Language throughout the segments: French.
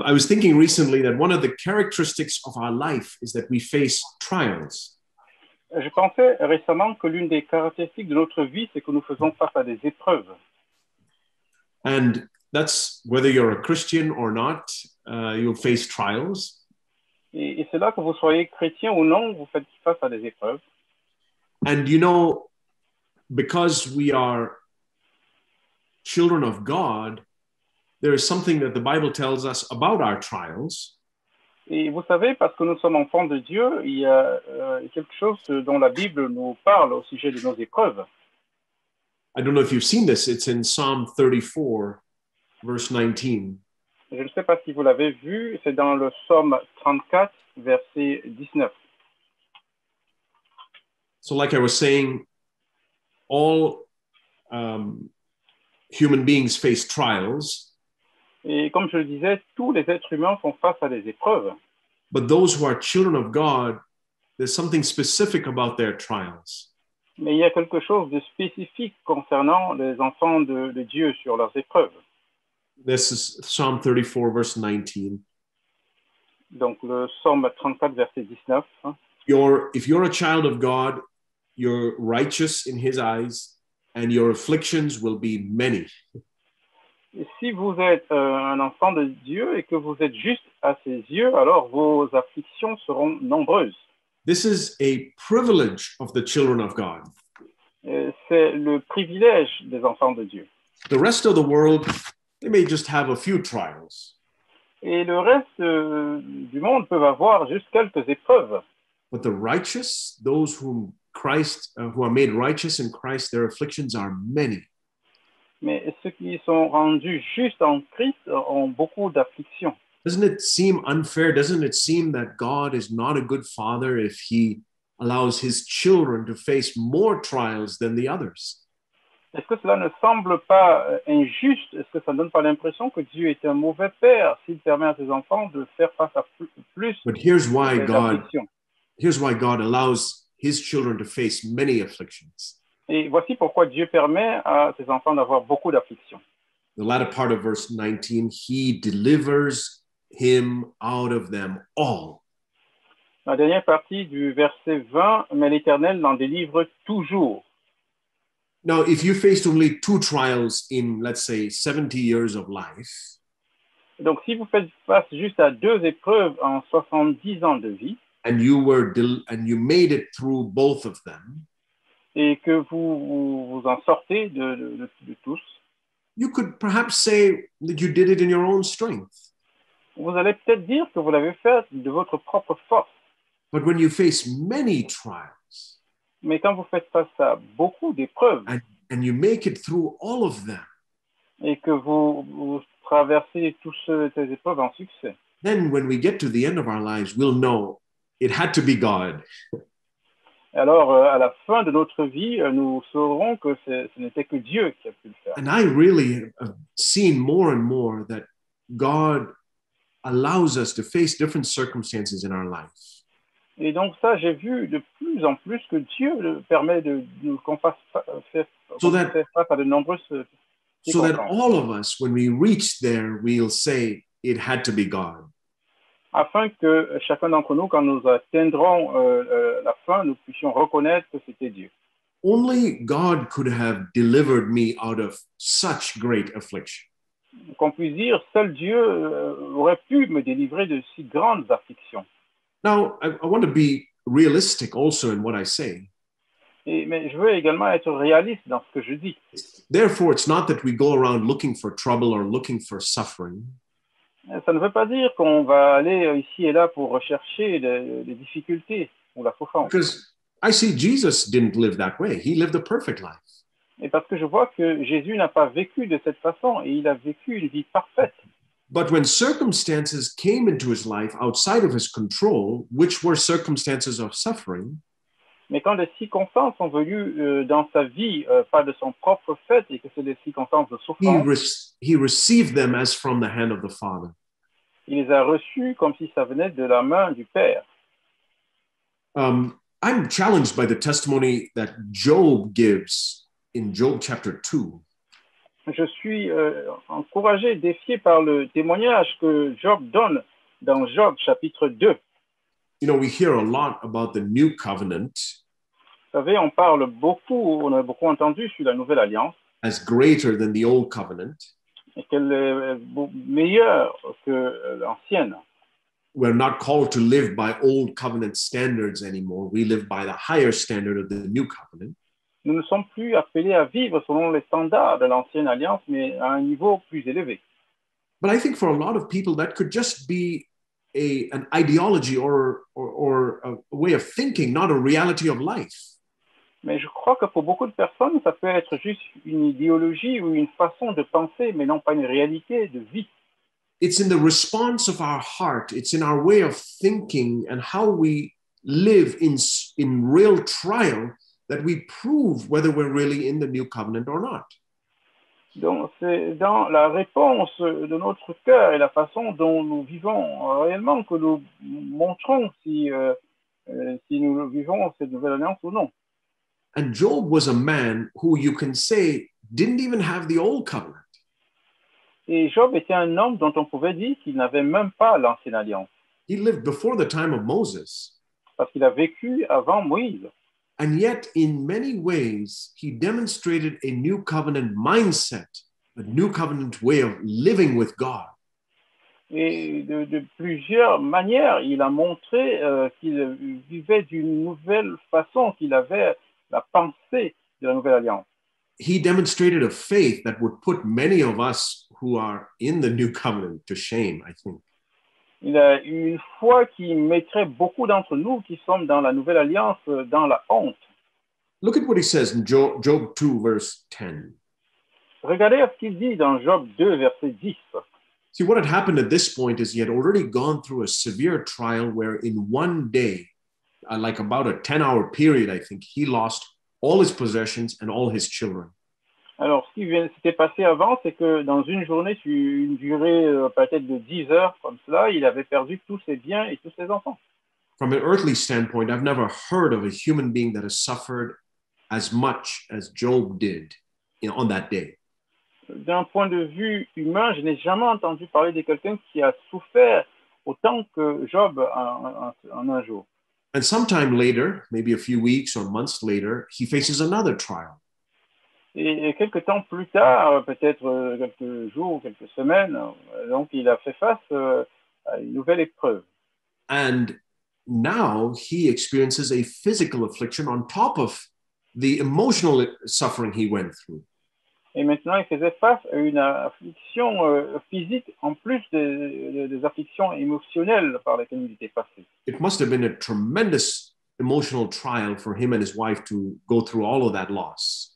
I was thinking recently that one of the characteristics of our life is that we face trials. Je pensais récemment que l'une des caractéristiques de notre vie, c'est que nous faisons face à des épreuves. And that's whether you're a Christian or not, you'll face trials. Et c'est là que vous soyez chrétien ou non, vous faites face à des épreuves. And you know, because we are children of God, there is something that the Bible tells us about our trials. Et vous savez, parce que nous sommes enfants de Dieu, il y a quelque chose dont la Bible nous parle au sujet de nos épreuves. I don't know if you've seen this. It's in Psalm 34, verse 19. Je ne sais pas si vous l'avez vu, c'est dans le Psaume 34, verset 19. So like I was saying, all human beings face trials. Et comme je le disais, tous les êtres humains font face à des épreuves. But those who are children of God, there's something specific about their trials. Mais il y a quelque chose de spécifique concernant les enfants de Dieu sur leurs épreuves. This is Psalm 34, verse 19. Donc le Psaume 34, verset 19. If you're a child of God, you're righteous in his eyes, and your afflictions will be many. Et si vous êtes un enfant de Dieu et que vous êtes juste à ses yeux, alors vos afflictions seront nombreuses. This is a privilege of the children of God. C'est le privilège des enfants de Dieu. The rest of the world, they may just have a few trials. Et le reste du monde peut avoir juste quelques épreuves. But the righteous, those whom Christ, who are made righteous in Christ, their afflictions are many. Mais ceux qui sont rendus justes en Christ ont beaucoup d'afflictions. Doesn't it seem unfair? Doesn't it seem that God is not a good father if he allows his children to face more trials than the others? Est-ce que cela ne semble pas injuste? Est-ce que ça ne donne pas l'impression que Dieu est un mauvais père s'il permet à ses enfants de faire face à plus But here's why d'afflictions? God allows his children to face many afflictions. Et voici pourquoi Dieu permet à ses enfants d'avoir beaucoup d'afflictions. The latter part of verse 19, he delivers him out of them all. La dernière partie du verset 20, mais l'Éternel l'en délivre toujours. Now, if you faced only 2 trials in, let's say, 70 years of life, Donc, si vous faites face juste à 2 épreuves en 70 ans de vie, and you made it through both of them, et que vous en sortez de tous, you could perhaps say that you did it in your own strength. vous allez peut-être dire que vous l'avez fait de votre propre force. But when you face many trials, Mais quand vous faites face à beaucoup d'épreuves and you make it through all of them, et que vous traversez toutes ces épreuves en succès, then when we get to the end of our lives, we'll know it had to be God. alors à la fin de notre vie, nous saurons que ce n'était que Dieu qui a pu le faire. And I really have seen more and more that God allows us to face different circumstances in our life. Et donc ça, j'ai vu de plus en plus que Dieu permet qu'on fasse face à de nombreuses So that circonstances. all of us, when we reach there, we'll say it had to be God. Afin que chacun d'entre nous, quand nous atteindrons la fin, nous puissions reconnaître que c'était Dieu. Only God could have delivered me out of such great affliction. Qu'on puisse dire, seul Dieu aurait pu me délivrer de si grandes afflictions. Now, I want to be realistic also in what I say. Mais je veux également être réaliste dans ce que je dis. Therefore, it's not that we go around looking for trouble or looking for suffering. Ça ne veut pas dire qu'on va aller ici et là pour rechercher les difficultés ou la souffrance. Because I see Jesus didn't live that way. He lived a perfect life. Et parce que je vois que Jésus n'a pas vécu de cette façon et il a vécu une vie parfaite. But when circumstances came into his life outside of his control, which were circumstances of suffering, Mais quand les circonstances sont venues dans sa vie, pas de son propre fait, et que c'est des circonstances de souffrance, he received them as from the hand of the Father. il les a reçues comme si ça venait de la main du Père. I'm challenged by the testimony that Job gives in Job chapter 2. je suis encouragé, défié par le témoignage que Job donne dans Job chapitre 2. You know, we hear a lot about the new covenant Vous savez, on a beaucoup entendu sur la nouvelle alliance as greater than the old covenant. et qu'elle est meilleure que l'ancienne. We're not called to live by old covenant standards anymore. We live by the higher standard of the new covenant. Nous ne sommes plus appelés à vivre selon les standards de l'ancienne alliance, mais à un niveau plus élevé. But I think for a lot of people, that could just be an ideology or a way of thinking, not a reality of life. Mais je crois que pour beaucoup de personnes, ça peut être juste une idéologie ou une façon de penser, mais non pas une réalité de vie. It's in the response of our heart. It's in our way of thinking and how we live in real trial that we prove whether we're really in the new covenant or not. Donc, c'est dans la réponse de notre cœur et la façon dont nous vivons réellement que nous montrons si nous vivons cette nouvelle alliance ou non. And Job was a man who you can say didn't even have the old covenant. Et Job était un homme dont on pouvait dire qu'il n'avait même pas l'ancienne alliance, He lived before the time of Moses. parce qu'il a vécu avant Moïse. And yet, in many ways, he demonstrated a new covenant mindset, a new covenant way of living with God. Et de plusieurs manières, il a montré qu'il vivait d'une nouvelle façon, qu'il avait la pensée de la nouvelle alliance. He demonstrated a faith that would put many of us who are in the new covenant to shame, I think. Il a eu une foi qui mettrait beaucoup d'entre nous qui sommes dans la nouvelle alliance dans la honte. Look at what he says in Job 2, verse 10. Regardez ce qu'il dit dans Job 2, verset 10. See, what had happened at this point is he had already gone through a severe trial where in one day, like about a 10-hour period, I think, he lost all his possessions and all his children. Alors, ce qui s'était passé avant, c'est que dans une journée, sur une durée peut-être de 10 heures, comme cela, il avait perdu tous ses biens et tous ses enfants. From an earthly standpoint, I've never heard of a human being that has suffered as much as Job did on that day. D'un point de vue humain, je n'ai jamais entendu parler de quelqu'un qui a souffert autant que Job en un jour. And sometime later, maybe a few weeks or months later, he faces another trial. Et quelques temps plus tard, peut-être quelques jours, quelques semaines, donc il a fait face à une nouvelle épreuve. And now he experiences a physical affliction on top of the emotional suffering he went through. Et maintenant, il faisait face à une affliction physique en plus des afflictions émotionnelles par lesquelles il était passé. It must have been a tremendous emotional trial for him and his wife to go through all of that loss.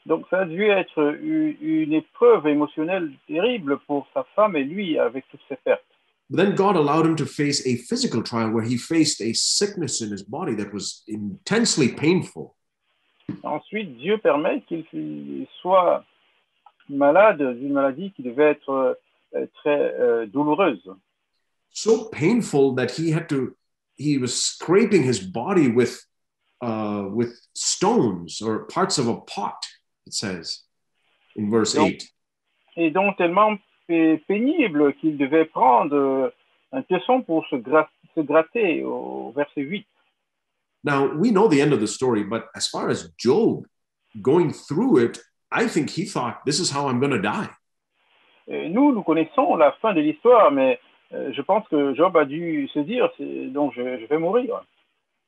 Donc, ça a dû être une épreuve émotionnelle terrible pour sa femme et lui avec toutes ces pertes. But then God allowed him to face a physical trial where he faced a sickness in his body that was intensely painful. Ensuite, Dieu permet qu'il soit malade d'une maladie qui devait être très douloureuse. So painful that he was scraping his body with stones or parts of a pot, it says in verse 8. Et donc tellement pénible qu'il devait prendre un tesson pour se gratter au verset 8. Now, we know the end of the story, but as far as Job going through it, I think he thought, this is how I'm going to die. Nous connaissons la fin de l'histoire, mais je pense que Job a dû se dire, donc je vais mourir.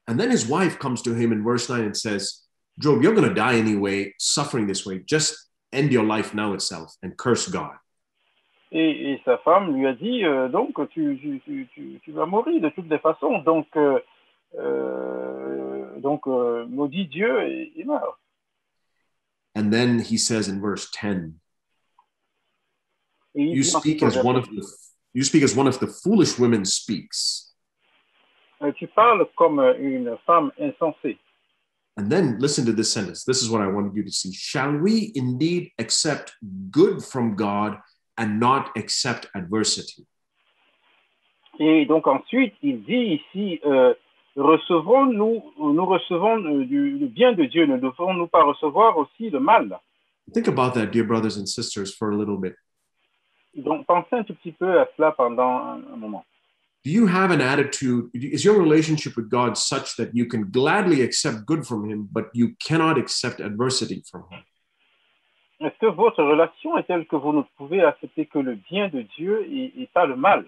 And then his wife comes to him in verse 9 and says, Job, you're going to die anyway, suffering this way. Just end your life now itself and curse God. Et sa femme lui a dit, donc tu vas mourir de toutes les façons, donc maudit Dieu et meurt. And then he says in verse 10, you speak as one of the foolish women speaks. Tu parles comme une femme insensée. And then listen to this sentence. This is what I wanted you to see. Shall we indeed accept good from God and not accept adversity? Et donc ensuite, il dit ici, nous recevons le bien de Dieu, ne devons-nous pas recevoir aussi le mal? Think about that, dear brothers and sisters, for a little bit. Donc, pensez un tout petit peu à cela pendant un moment. Do you have an attitude? Is your relationship with God such that you can gladly accept good from Him, but you cannot accept adversity from Him? Est-ce que votre relation est telle que vous ne pouvez accepter que le bien de Dieu et pas le mal?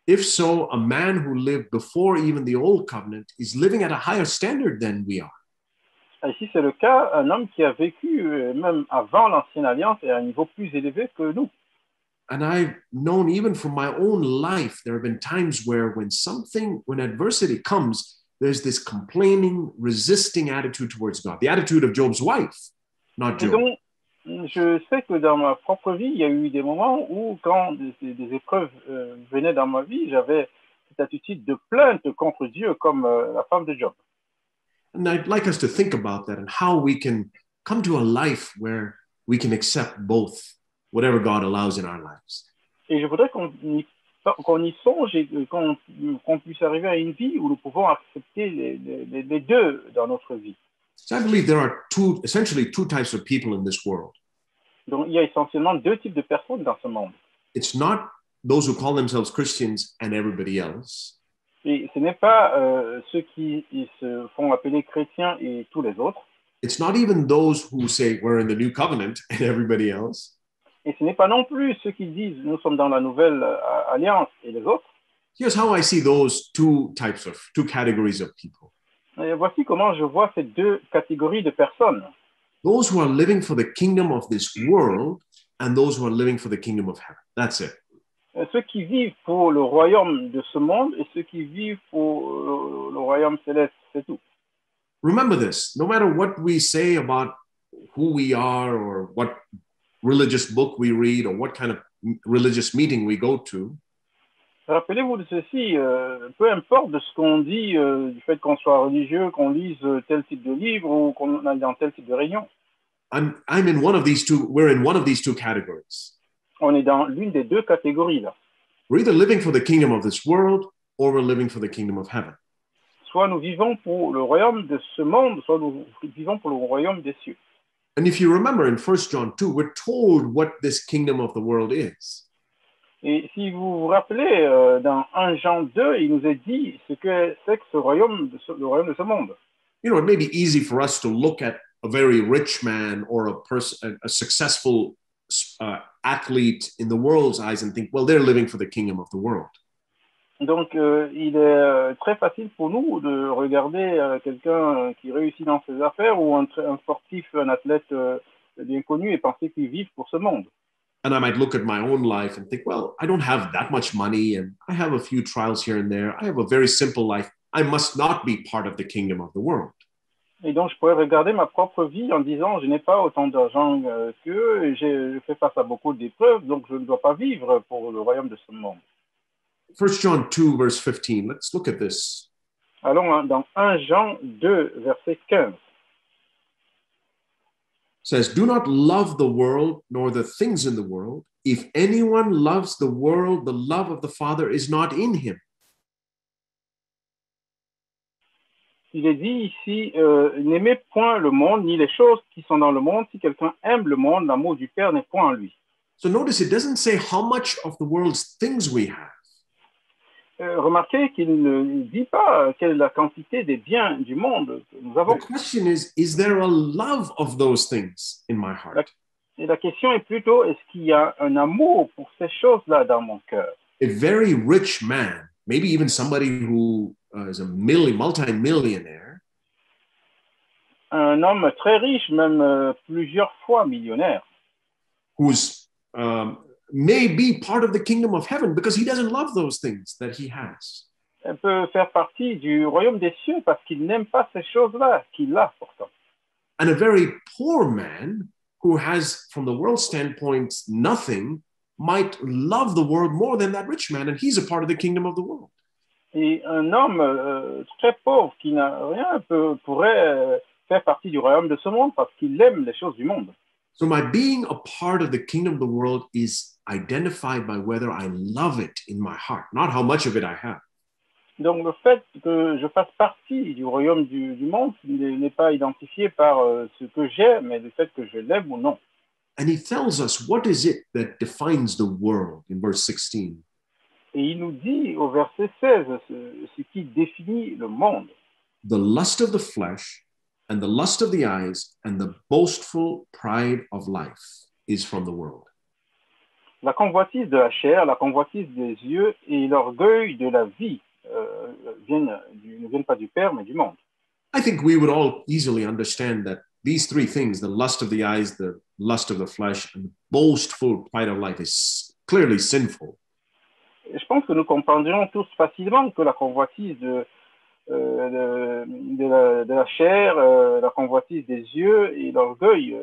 If so, a man who lived before even the old covenant is living at a higher standard than we are. Et si c'est le cas, un homme qui a vécu même avant l'Ancienne Alliance est à un niveau plus élevé que nous. And I've known even from my own life, there have been times where when adversity comes, there's this complaining, resisting attitude towards God, the attitude of Job's wife, not Et Job. donc, je sais que dans ma propre vie, il y a eu des moments où, quand des épreuves venaient dans ma vie, j'avais cette attitude de plainte contre Dieu, comme la femme de Job. And I'd like us to think about that and how we can come to a life where we can accept both, whatever God allows in our lives. Et je voudrais qu'on y songe et qu'on puisse arriver à une vie où nous pouvons accepter les deux dans notre vie. So I believe there are essentially two types of people in this world. Donc, il y a essentiellement deux types de personnes dans ce monde. It's not those who call themselves Christians and everybody else. Et ce n'est pas ceux qui se font appeler chrétiens et tous les autres. It's not even those who say we're in the new covenant and everybody else. Et ce n'est pas non plus ceux qui disent nous sommes dans la nouvelle alliance et les autres. Here's how I see those two categories of people. Et voici comment je vois ces deux catégories de personnes. Those who are living for the kingdom of this world and those who are living for the kingdom of heaven. That's it. Ceux qui vivent pour le royaume de ce monde et ceux qui vivent pour le royaume céleste, c'est tout. Remember this, no matter what we say about who we are or what religious book we read or what kind of religious meeting we go to, rappelez-vous de ceci, peu importe de ce qu'on dit, du fait qu'on soit religieux, qu'on lise tel type de livre ou qu'on aille dans tel type de réunion. I'm in one of these two, we're in one of these two categories. On est dans l'une des deux catégories là. We're either living for the kingdom of this world or we're living for the kingdom of heaven. Soit nous vivons pour le royaume de ce monde, soit nous vivons pour le royaume des cieux. And if you remember in 1 John 2, we're told what this kingdom of the world is. Et si vous vous rappelez, dans 1 Jean 2, il nous est dit ce que c'est que le royaume de ce monde. You know, it may be easy for us to look at a very rich man or a successful athlete in the world's eyes and think, well, they're living for the kingdom of the world. Donc, il est très facile pour nous de regarder quelqu'un qui réussit dans ses affaires ou un sportif, un athlète bien connu et penser qu'ils vivent pour ce monde. And I might look at my own life and think, well, I don't have that much money and I have a few trials here and there. I have a very simple life. I must not be part of the kingdom of the world. Et donc, je pourrais regarder ma propre vie en disant, je n'ai pas autant d'argent qu'eux, je fais face à beaucoup d'épreuves, donc je ne dois pas vivre pour le royaume de ce monde. 1 John 2, verse 15. Let's look at this. Allons dans 1 Jean 2, verset 15. It says, do not love the world nor the things in the world. If anyone loves the world, the love of the Father is not in him. Il est dit ici, n'aimez point le monde ni les choses qui sont dans le monde. Si quelqu'un aime le monde, l'amour du Père n'est point en lui. So notice it doesn't say how much of the world's things we have. Remarquez qu'il ne dit pas quelle est la quantité des biens du monde que nous avons. The question is there a love of those things in my heart? Et la question est plutôt, est-ce qu'il y a un amour pour ces choses-là dans mon cœur? A very rich man, maybe even somebody who is a multi-millionaire, un homme très riche, même plusieurs fois millionnaire, who's may be part of the kingdom of heaven because he doesn't love those things that he has. peut faire partie du royaume des cieux parce qu'il n'aime pas ces choses-là qu'il a pourtant. And a very poor man who has, from the world standpoint, nothing, might love the world more than that rich man, and he's a part of the kingdom of the world. Et un homme très pauvre qui n'a rien pourrait faire partie du royaume de ce monde parce qu'il aime les choses du monde. So my being a part of the kingdom of the world is identified by whether I love it in my heart, not how much of it I have. Donc le fait que je fasse partie du royaume du monde n'est pas identifié par ce que j'ai, mais le fait que je l'aime ou non. And he tells us what is it that defines the world in verse 16. Et il nous dit au verset 16 ce qui définit le monde. The lust of the flesh and the lust of the eyes and the boastful pride of life is from the world. La convoitise de la chair, la convoitise des yeux et l'orgueil de la vie ne viennent pas du Père, mais du monde. I think we would all easily understand that these three things, the lust of the eyes, the lust of the flesh, and the boastful pride of life, is clearly sinful. Et je pense que nous comprendrions tous facilement que la convoitise de la chair, la convoitise des yeux et l'orgueil.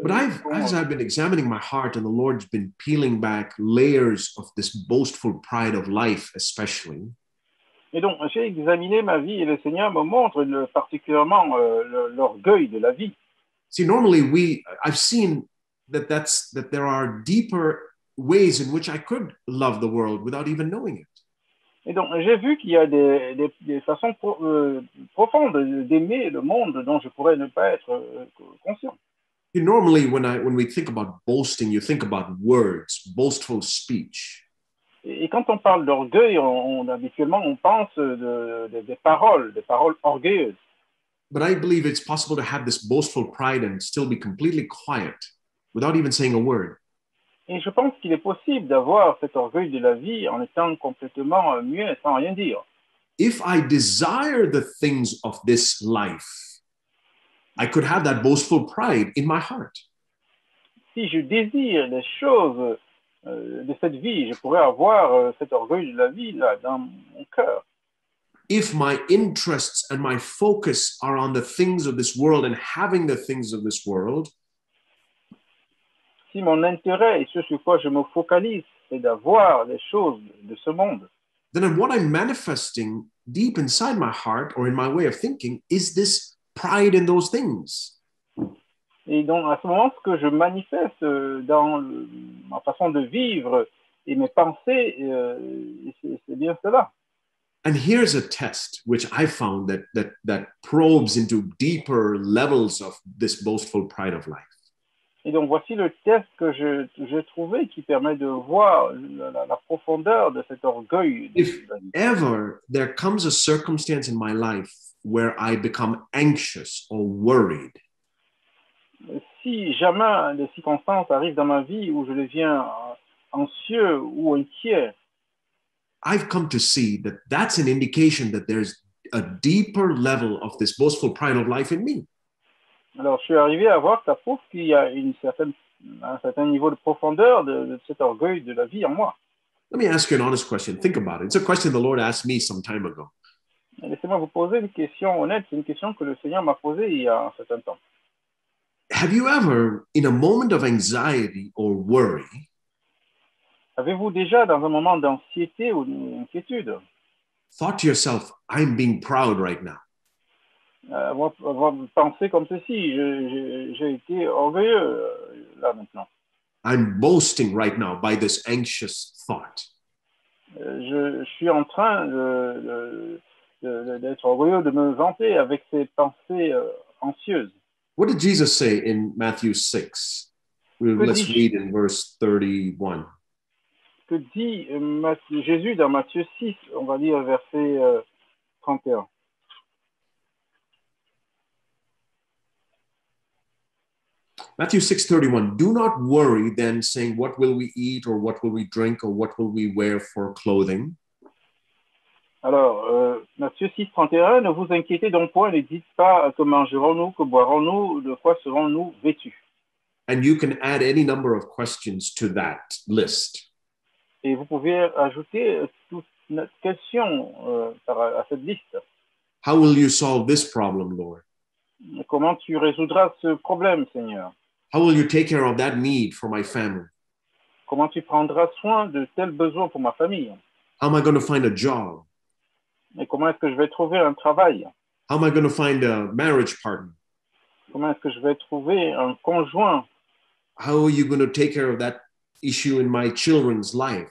But as I've been examining my heart, and the Lord's been peeling back layers of this boastful pride of life, especially. Et donc, j'ai examiné ma vie et le Seigneur me montre particulièrement l'orgueil de la vie. See, normally I've seen that there are deeper ways in which I could love the world without even knowing it. Et donc, j'ai vu qu'il y a des façons profondes d'aimer le monde dont je pourrais ne pas être conscient. Normally, when we think about boasting, you think about words, boastful speech. Et quand on parle d'orgueil, habituellement, on pense des paroles orgueilleuses. But I believe it's possible to have this boastful pride and still be completely quiet without even saying a word. Et je pense qu'il est possible d'avoir cet orgueil de la vie en étant complètement muet, sans rien dire. If I desire the things of this life, I could have that boastful pride in my heart. Si je désire les choses de cette vie, je pourrais avoir cet orgueil de la vie là dans mon cœur. If my interests and my focus are on the things of this world and having the things of this world, si mon intérêt et ce sur quoi je me focalise, c'est d'avoir les choses de ce monde, then what I'm manifesting deep inside my heart or in my way of thinking is this pride in those things. Et donc, à ce moment, ce que je manifeste dans ma façon de vivre et mes pensées, c'est bien cela. And here's a test which I found that probes into deeper levels of this boastful pride of life. Et donc, voici le test que j'ai trouvé qui permet de voir la profondeur de cet orgueil. If ever there comes a circumstance in my life where I become anxious or worried, si jamais des circonstances arrivent dans ma vie où je deviens anxieux ou inquiet, I've come to see that that's an indication that there's a deeper level of this boastful pride of life in me. Alors, je suis arrivé à voir que ça prouve qu'il y a un certain niveau de profondeur de cet orgueil de la vie en moi. Let me ask you an honest question. Think about it. It's a question the Lord asked me some time ago. Laissez-moi vous poser une question honnête. C'est une question que le Seigneur m'a posée il y a un certain temps. Have you ever, in a moment of anxiety or worry, avez-vous déjà, dans un moment d'anxiété ou d'inquiétude, thought to yourself, I'm being proud right now? avoir pensé comme ceci, j'ai été orgueilleux là maintenant. I'm boasting right now by this anxious thought. Je suis en train d'être orgueilleux, de me vanter avec ces pensées anxieuses. What did Jesus say in Matthew 6? Let's read in verse 31. Que dit Jésus dans Matthieu 6? On va lire verset 31. Matthew 6:31. Do not worry then, saying, what will we eat, or what will we drink, or what will we wear for clothing? Alors, Matthieu 6:31, ne vous inquiétez donc point, ne dites pas que mangerons-nous, que boirons-nous, de quoi serons-nous vêtus. And you can add any number of questions to that list. Et vous pouvez ajouter toute notre question à cette liste. How will you solve this problem, Lord? Comment tu résoudras ce problème, Seigneur? How will you take care of that need for my family? Comment tu prendras soin de tels besoins pour ma famille? How am I going to find a job? Et comment est-ce que je vais trouver un travail? How am I going to find a marriage partner? Comment est-ce que je vais trouver un conjoint? How are you going to take care of that issue in my children's life?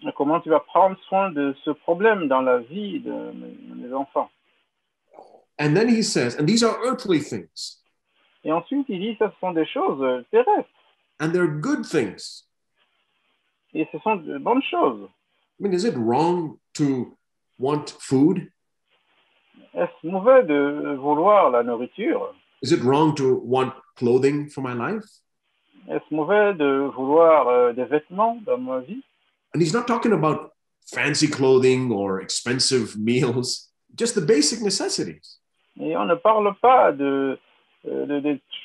Et comment tu vas prendre soin de ce problème dans la vie de mes enfants? And then he says, and these are earthly things. Et ensuite, il dit, ça, ce sont des choses terrestres. and they're good things. Et ce sont de bonnes choses. I mean, is it wrong to want food? Est-ce mauvais de vouloir la nourriture? Is it wrong to want clothing for my life? Est-ce mauvais de vouloir des vêtements dans ma vie? And he's not talking about fancy clothing or expensive meals, just the basic necessities. Et on ne parle pas de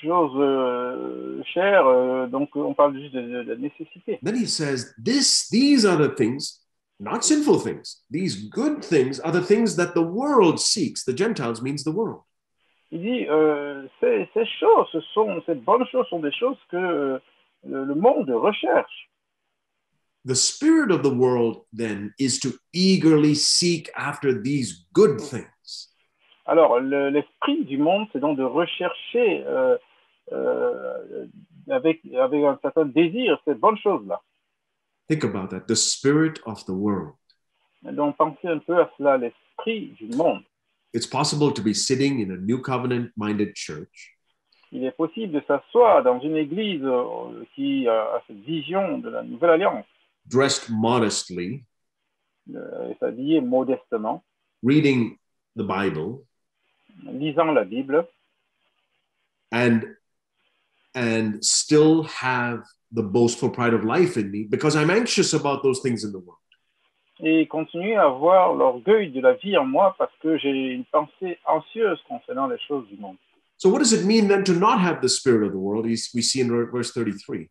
choses chères, donc on parle juste de nécessité. Then he says, these are the things, not sinful things. These good things are the things that the world seeks. The Gentiles means the world. Il dit, ces choses, ces bonnes choses sont des choses que le monde recherche. The spirit of the world then is to eagerly seek after these good things. Alors, l'esprit du monde, c'est donc de rechercher avec un certain désir ces bonnes choses-là. Think about that, the spirit of the world. Donc, pensez un peu à cela, l'esprit du monde. It's possible to be sitting in a new covenant-minded church Il est possible de s'asseoir dans une église qui a cette vision de la nouvelle alliance, dressed modestly, et s'habiller modestement, reading the Bible, lisant la Bible, and still have the boastful pride of life in me because I'm anxious about those things in the world. et continuer à avoir l'orgueil de la vie en moi parce que j'ai une pensée anxieuse concernant les choses du monde. So what does it mean then to not have the spirit of the world? We see in verse 33.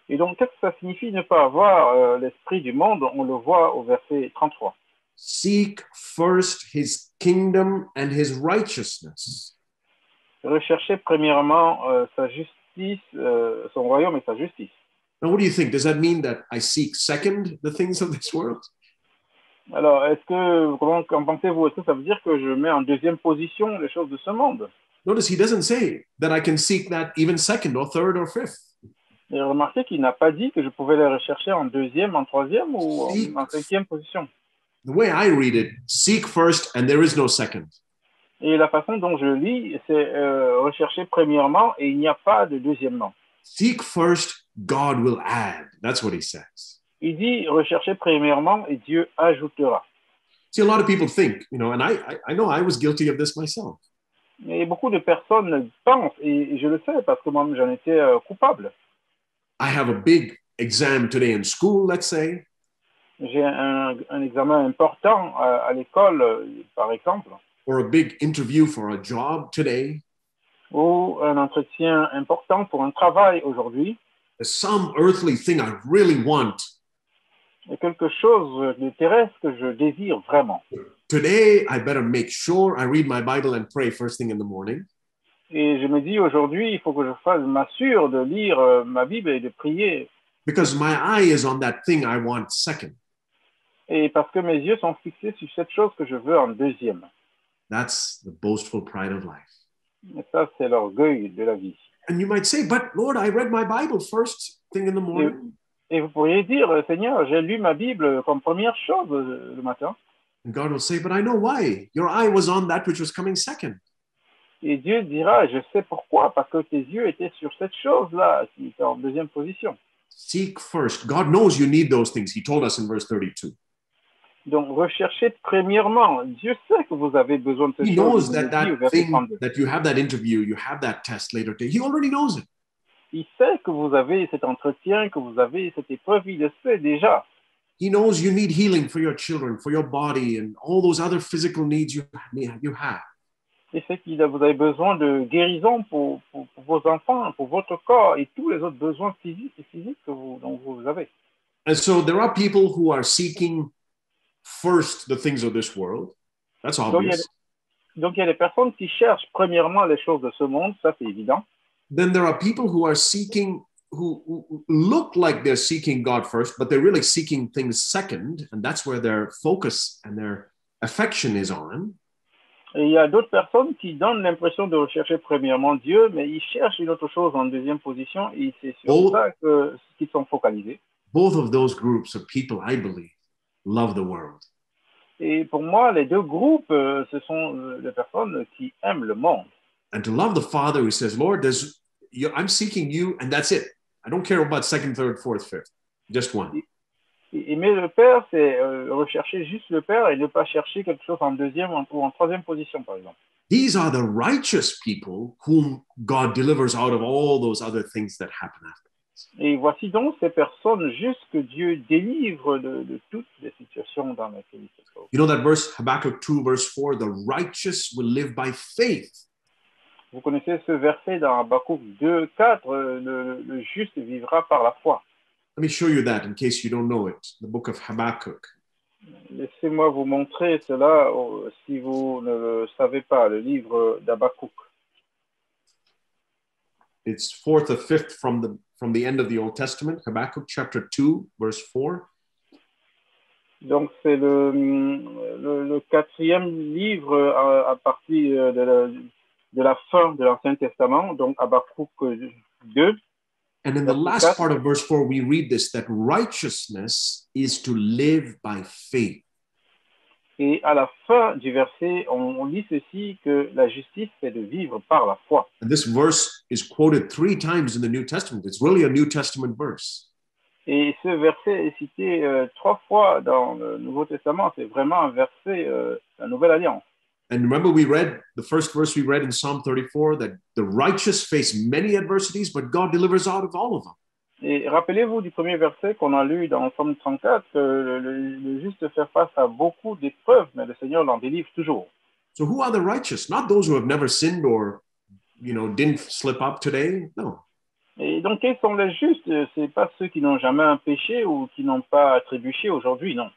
Et donc, qu'est-ce que ça signifie ne pas avoir l'esprit du monde? On le voit au verset 33. Seek first his kingdom and his righteousness. Rechercher premièrement sa justice, son royaume et sa justice. Now, what do you think? Does that mean that I seek second the things of this world? Alors, qu'en pensez-vous? Est-ce que ça veut dire que je mets en deuxième position les choses de ce monde? Notice he doesn't say that I can seek that even second or third or fifth. Et remarquez qu'il n'a pas dit que je pouvais les rechercher en deuxième, en troisième ou en cinquième position. The way I read it, seek first and there is no second. Et la façon dont je lis, c'est rechercher premièrement et il n'y a pas de deuxièmement. Seek first, God will add. That's what he says. Il dit rechercher premièrement et Dieu ajoutera. See, a lot of people think, and I know I was guilty of this myself. Et beaucoup de personnes pensent, et je le sais parce que moi j'en étais coupable. I have a big exam today in school, let's say. J'ai un examen important à l'école, par exemple. Or a big interview for a job today. Ou un entretien important pour un travail aujourd'hui. There's some earthly thing I really want. Et quelque chose de terrestre que je désire vraiment. Today, I better make sure I read my Bible and pray first thing in the morning. Et je me dis aujourd'hui, il faut que je m'assure de lire ma Bible et de prier. Because my eye is on that thing I want second. Et parce que mes yeux sont fixés sur cette chose que je veux en deuxième. That's the boastful pride of life. Et ça, c'est l'orgueil de la vie. And you might say, but Lord, I read my Bible first thing in the morning. Et vous pourriez dire, Seigneur, j'ai lu ma Bible comme première chose le matin. And God will say, but I know why. Your eye was on that which was coming second. Et Dieu dira, je sais pourquoi, parce que tes yeux étaient sur cette chose-là qui était en deuxième position. Seek first. God knows you need those things. He told us in verse 32. Donc, recherchez premièrement. Dieu sait que vous avez besoin de ces He choses. knows that thing, that you have that interview, you have that test later today. He already knows it. Il sait que vous avez cet entretien, que vous avez cette épreuve, il le sait déjà. He knows you need healing for your children, for your body, and all those other physical needs you have. Il sait que vous avez besoin de guérison pour vos enfants, pour votre corps et tous les autres besoins physiques dont vous avez. And so there are people who are seeking first the things of this world. That's obvious. Donc il y a des personnes qui cherchent premièrement les choses de ce monde, ça c'est évident. Then there are people who are seeking, who look like they're seeking God first, but they're really seeking things second, and that's where their focus and their affection is on. Et il y a d'autres personnes qui donnent l'impression de rechercher premièrement Dieu, mais ils cherchent une autre chose en deuxième position, et c'est sur ça qu'ils sont focalisés. Both of those groups of people, I believe, love the world. Et pour moi, les deux groupes, ce sont les personnes qui aiment le monde. And to love the Father who says, Lord, I'm seeking you, and that's it. I don't care about second, third, fourth, fifth. Just one. Aimer le Père, c'est rechercher juste le Père et ne pas chercher quelque chose en deuxième ou en troisième position, par exemple. These are the righteous people whom God delivers out of all those other things that happen after. Et voici donc ces personnes justes que Dieu délivre de toutes les situations dans lesquelles ils se trouvent. You know that verse, Habakkuk 2, verse 4, the righteous will live by faith. Vous connaissez ce verset dans Habakkuk 2, 4, le juste vivra par la foi. Let me show you that in case you don't know it. The book of Habakkuk. Laissez-moi vous montrer cela si vous ne le savez pas, le livre d'Habakkuk. It's fourth or fifth from the end of the Old Testament, Habakkuk chapter 2, verse 4. Donc c'est le quatrième livre à partir de la fin de l'Ancien Testament, donc Habakkuk 2. And in the last part of verse 4, we read this, that righteousness is to live by faith. Et à la fin du verset, on lit ceci, que la justice, c'est de vivre par la foi. And this verse is quoted 3 times in the New Testament. It's really a New Testament verse. Et ce verset est cité 3 fois dans le Nouveau Testament. C'est vraiment un verset de la Nouvelle Alliance. And remember, we read the first verse we read in Psalm 34, that the righteous face many adversities, but God delivers out of all of them. Et rappelez-vous du premier verset qu'on a lu dans Psalm 34, que le juste fait face à beaucoup d'épreuves, mais le Seigneur l'en délivre toujours. So who are the righteous? Not those who have never sinned or, didn't slip up today. No. Et donc, quels sont les justes? C'est pas ceux qui n'ont jamais un péché ou qui n'ont pas trébuché aujourd'hui, non.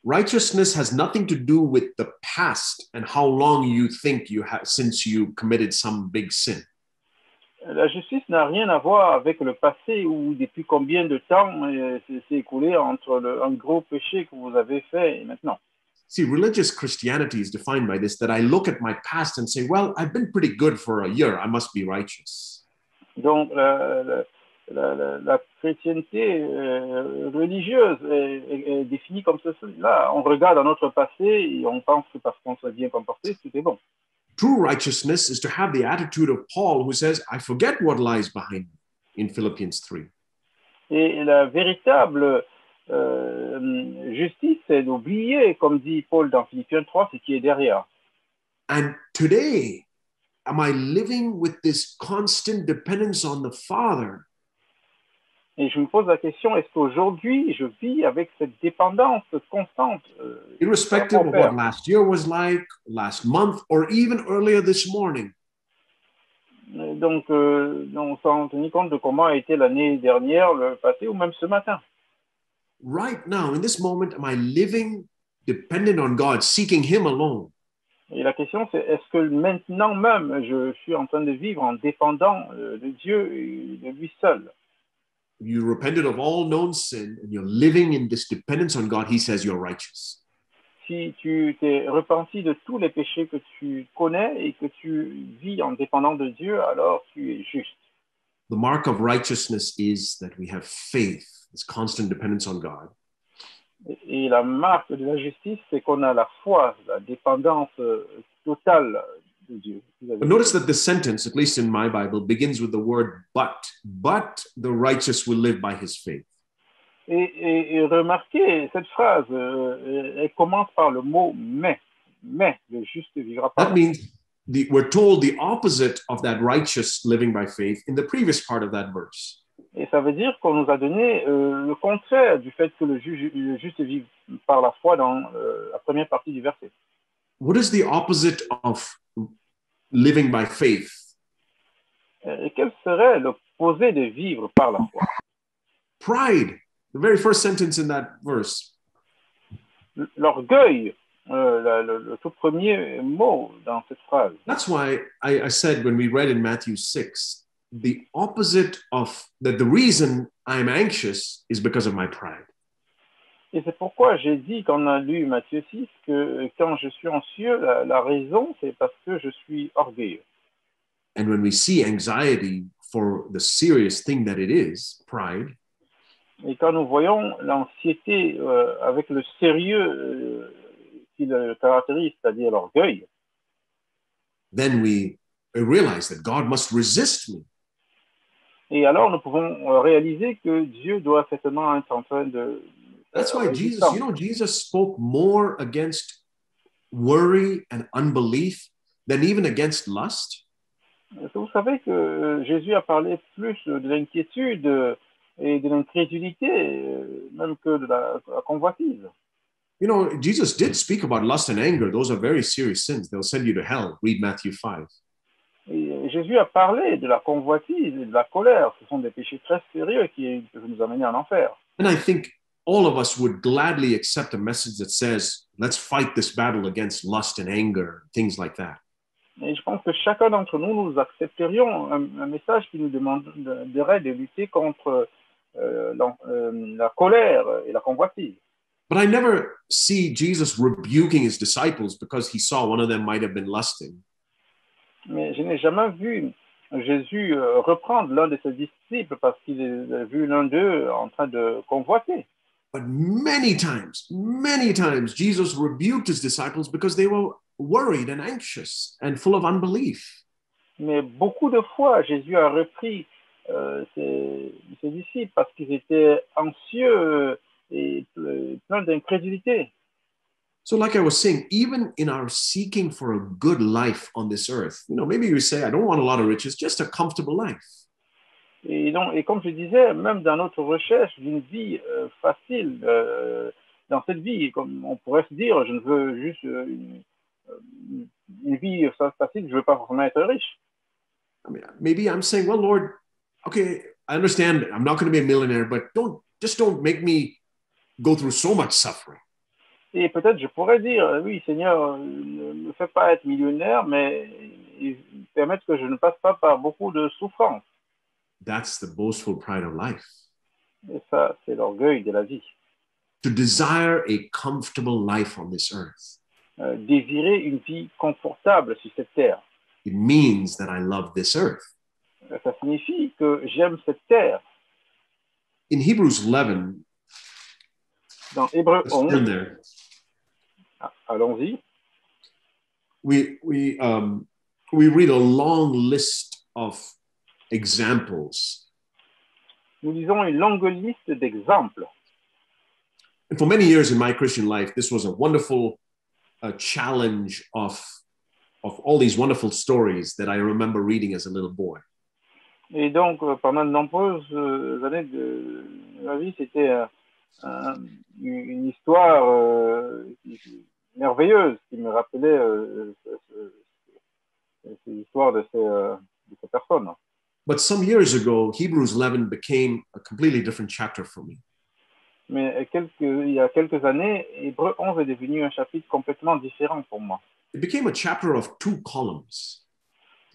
Righteousness has nothing to do with the past and how long you think you have since you committed some big sin. La justice n'a rien à voir avec le passé ou depuis combien de temps s'est écoulé entre un gros péché que vous avez fait et maintenant. See, religious Christianity is defined by this, that I look at my past and say, well, I've been pretty good for a year. I must be righteous. Donc, la chrétienté religieuse est définie comme ceci. Là, on regarde à notre passé et on pense que parce qu'on s'est bien comporté, tout est bon. True righteousness is to have the attitude of Paul, who says, I forget what lies behind me, in Philippians 3. Et la véritable justice, c'est d'oublier, comme dit Paul dans Philippiens 3, ce qui est derrière. And today, am I living with this constant dependence on the Father? Et je me pose la question, est-ce qu'aujourd'hui, je vis avec cette dépendance constante Irrespective of what last year was like, last month, or even earlier this morning. Donc, sans tenir compte de comment a été l'année dernière, le passé, ou même ce matin. Right now, in this moment, am I living dependent on God, seeking Him alone? Et la question, c'est est-ce que maintenant même, je suis en train de vivre en dépendant de Dieu et de lui seul? You repented of all known sin and you're living in this dependence on God, He says you're righteous. Si tu t'es repenti de tous les péchés que tu connais et que tu vis en dépendant de Dieu, alors tu es juste. The mark of righteousness is that we have faith, this constant dependence on God. Et la marque de la justice, c'est qu'on a la foi, la dépendance totale de Dieu. But notice that this sentence, at least in my Bible, begins with the word but the righteous will live by his faith. Et remarquez cette phrase, elle commence par le mot mais le juste vivra par. That means we're told the opposite of that righteous living by faith in the previous part of that verse. Et ça veut dire qu'on nous a donné le contraire du fait que le juste vive par la foi dans la première partie du verset. What is the opposite of living by faith? Et quel serait l'opposé de vivre par la foi? Pride, the very first sentence in that verse. L'orgueil, le tout premier mot dans cette phrase. That's why I said when we read in Matthew 6, the opposite of that, the reason I'm anxious is because of my pride. Et c'est pourquoi j'ai dit, quand on a lu Matthieu 6, que quand je suis anxieux, la raison, c'est parce que je suis orgueilleux. And when we see anxiety for the serious thing that it is, pride, et quand nous voyons l'anxiété avec le sérieux qui le caractérise, c'est-à-dire l'orgueil, then we realize that God must resist me. Et alors, nous pouvons réaliser que Dieu doit certainement être en train de That's faire why Jesus, résistance. Jesus spoke more against worry and unbelief than even against lust. Vous savez que Jésus a parlé plus de l'inquiétude et de l'incrédulité, même que de la convoitise. Jesus did speak about lust and anger. Those are very serious sins. They'll send you to hell. Read Matthew 5. Et Jésus a parlé de la convoitise et de la colère. Ce sont des péchés très sérieux qui peuvent nous amener en enfer. And I think all of us would gladly accept a message that says, let's fight this battle against lust and anger, things like that. Et je pense que chacun d'entre nous, nous accepterions un message qui nous demanderait de lutter contre la colère et la convoitise. But I never see Jesus rebuking his disciples because he saw one of them might have been lusting. Mais je n'ai jamais vu Jésus reprendre l'un de ses disciples parce qu'il a vu l'un d'eux en train de convoiter. But many times, Jesus rebuked his disciples because they were worried and anxious and full of unbelief. Mais beaucoup de fois, Jésus a repris ses disciples parce qu'ils étaient anxieux et pleins d'incrédulité. So like I was saying, even in our seeking for a good life on this earth, maybe you say, I don't want a lot of riches, just a comfortable life. Et comme je disais, même dans notre recherche d'une vie facile, dans cette vie, comme on pourrait se dire, je ne veux juste une vie facile, je ne veux pas forcément être riche. I mean, maybe I'm saying, well, Lord, okay, I understand I'm not going to be a millionaire, but don't make me go through so much suffering. Et peut-être je pourrais dire, oui, Seigneur, ne me fais pas être millionnaire, mais permettre que je ne passe pas par beaucoup de souffrances. That's the boastful pride of life. Et ça, c'est l'orgueil de la vie. To desire a comfortable life on this earth. Désirer une vie confortable sur cette terre. It means that I love this earth. Ça signifie que j'aime cette terre. In Hebrews 11, dans Hébreux 11, allons-y. We read a long list of examples. Nous lisons une longue liste d'exemples. And for many years in my Christian life, this was a wonderful challenge of all these wonderful stories that I remember reading as a little boy. Et donc, pendant de nombreuses années de ma vie, c'était une histoire merveilleuse qui me rappelait ces histoires de ces personnes. But some years ago, Hebrews 11 became a completely different chapter for me. Mais il y a quelques années, Hébreux 11 est devenu un chapitre complètement différent pour moi. It became a chapter of 2 columns.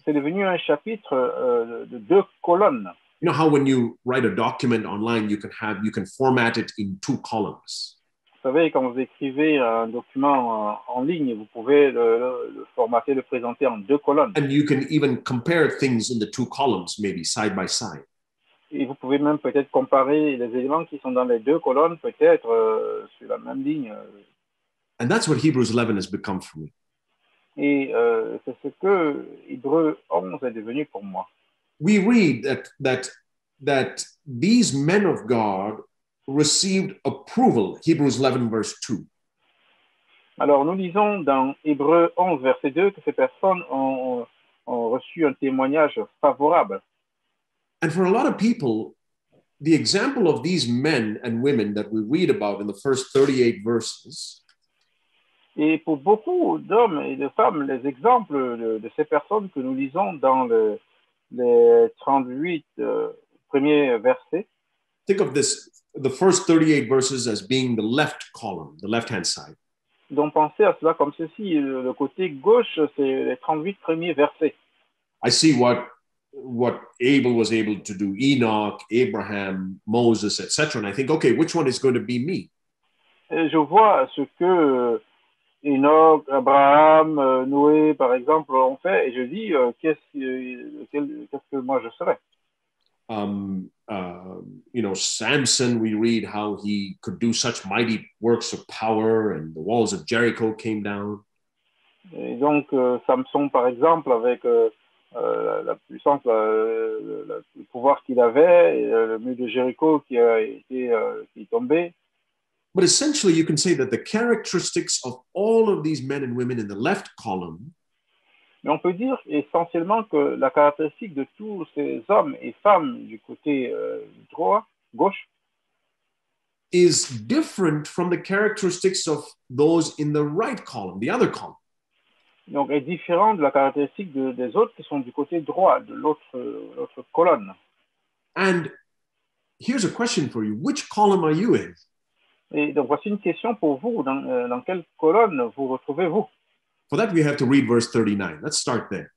C'est devenu un chapitre de 2 colonnes. You know how when you write a document online, you can format it in 2 columns. Vous savez, quand vous écrivez un document en ligne, vous pouvez le formater, le présenter en 2 colonnes. And you can even compare things in the 2 columns, maybe side by side. Et vous pouvez même peut-être comparer les éléments qui sont dans les 2 colonnes, peut-être sur la même ligne. And that's what Hebrews 11 has become for me. Et c'est ce que Hébreux 11 est devenu pour moi. We read that these men of God received approval, Hebrews 11 verse 2. Alors nous lisons dans Hébreux 11 verset 2 que ces personnes ont reçu un témoignage favorable. And for a lot of people, the example of these men and women that we read about in the first 38 verses Et pour beaucoup d'hommes et de femmes, les exemples de ces personnes que nous lisons dans les 38 premiers versets. Think of the first 38 verses as being the left column, the left-hand side. Donc pensez à cela comme ceci, le côté gauche, c'est les 38 premiers versets. I see what Abel was able to do, Enoch, Abraham, Moses, etc. And I think, okay, which one is going to be me? Et je vois ce que Enoch, Abraham, Noé, par exemple, ont fait, et je dis, qu'est-ce que moi je serais? Samson, we read how he could do such mighty works of power and the walls of Jericho came down. Et donc, Samson, par exemple, avec la puissance, le pouvoir qu'il avait, et, le mur de Jéricho qui est tombé. But essentially, you can say that the characteristics of all of these men and women in the left column Mais on peut dire essentiellement que la caractéristique de tous ces hommes et femmes du côté droit, gauche, is different from the characteristics of those in the right column, the other column. donc est différente de la caractéristique des autres qui sont du côté droit, de l'autre colonne. And here's a question for you. Which column are you in? Et donc voici une question pour vous. Dans quelle colonne vous retrouvez-vous? For that, we have to read verse 39. Let's start there.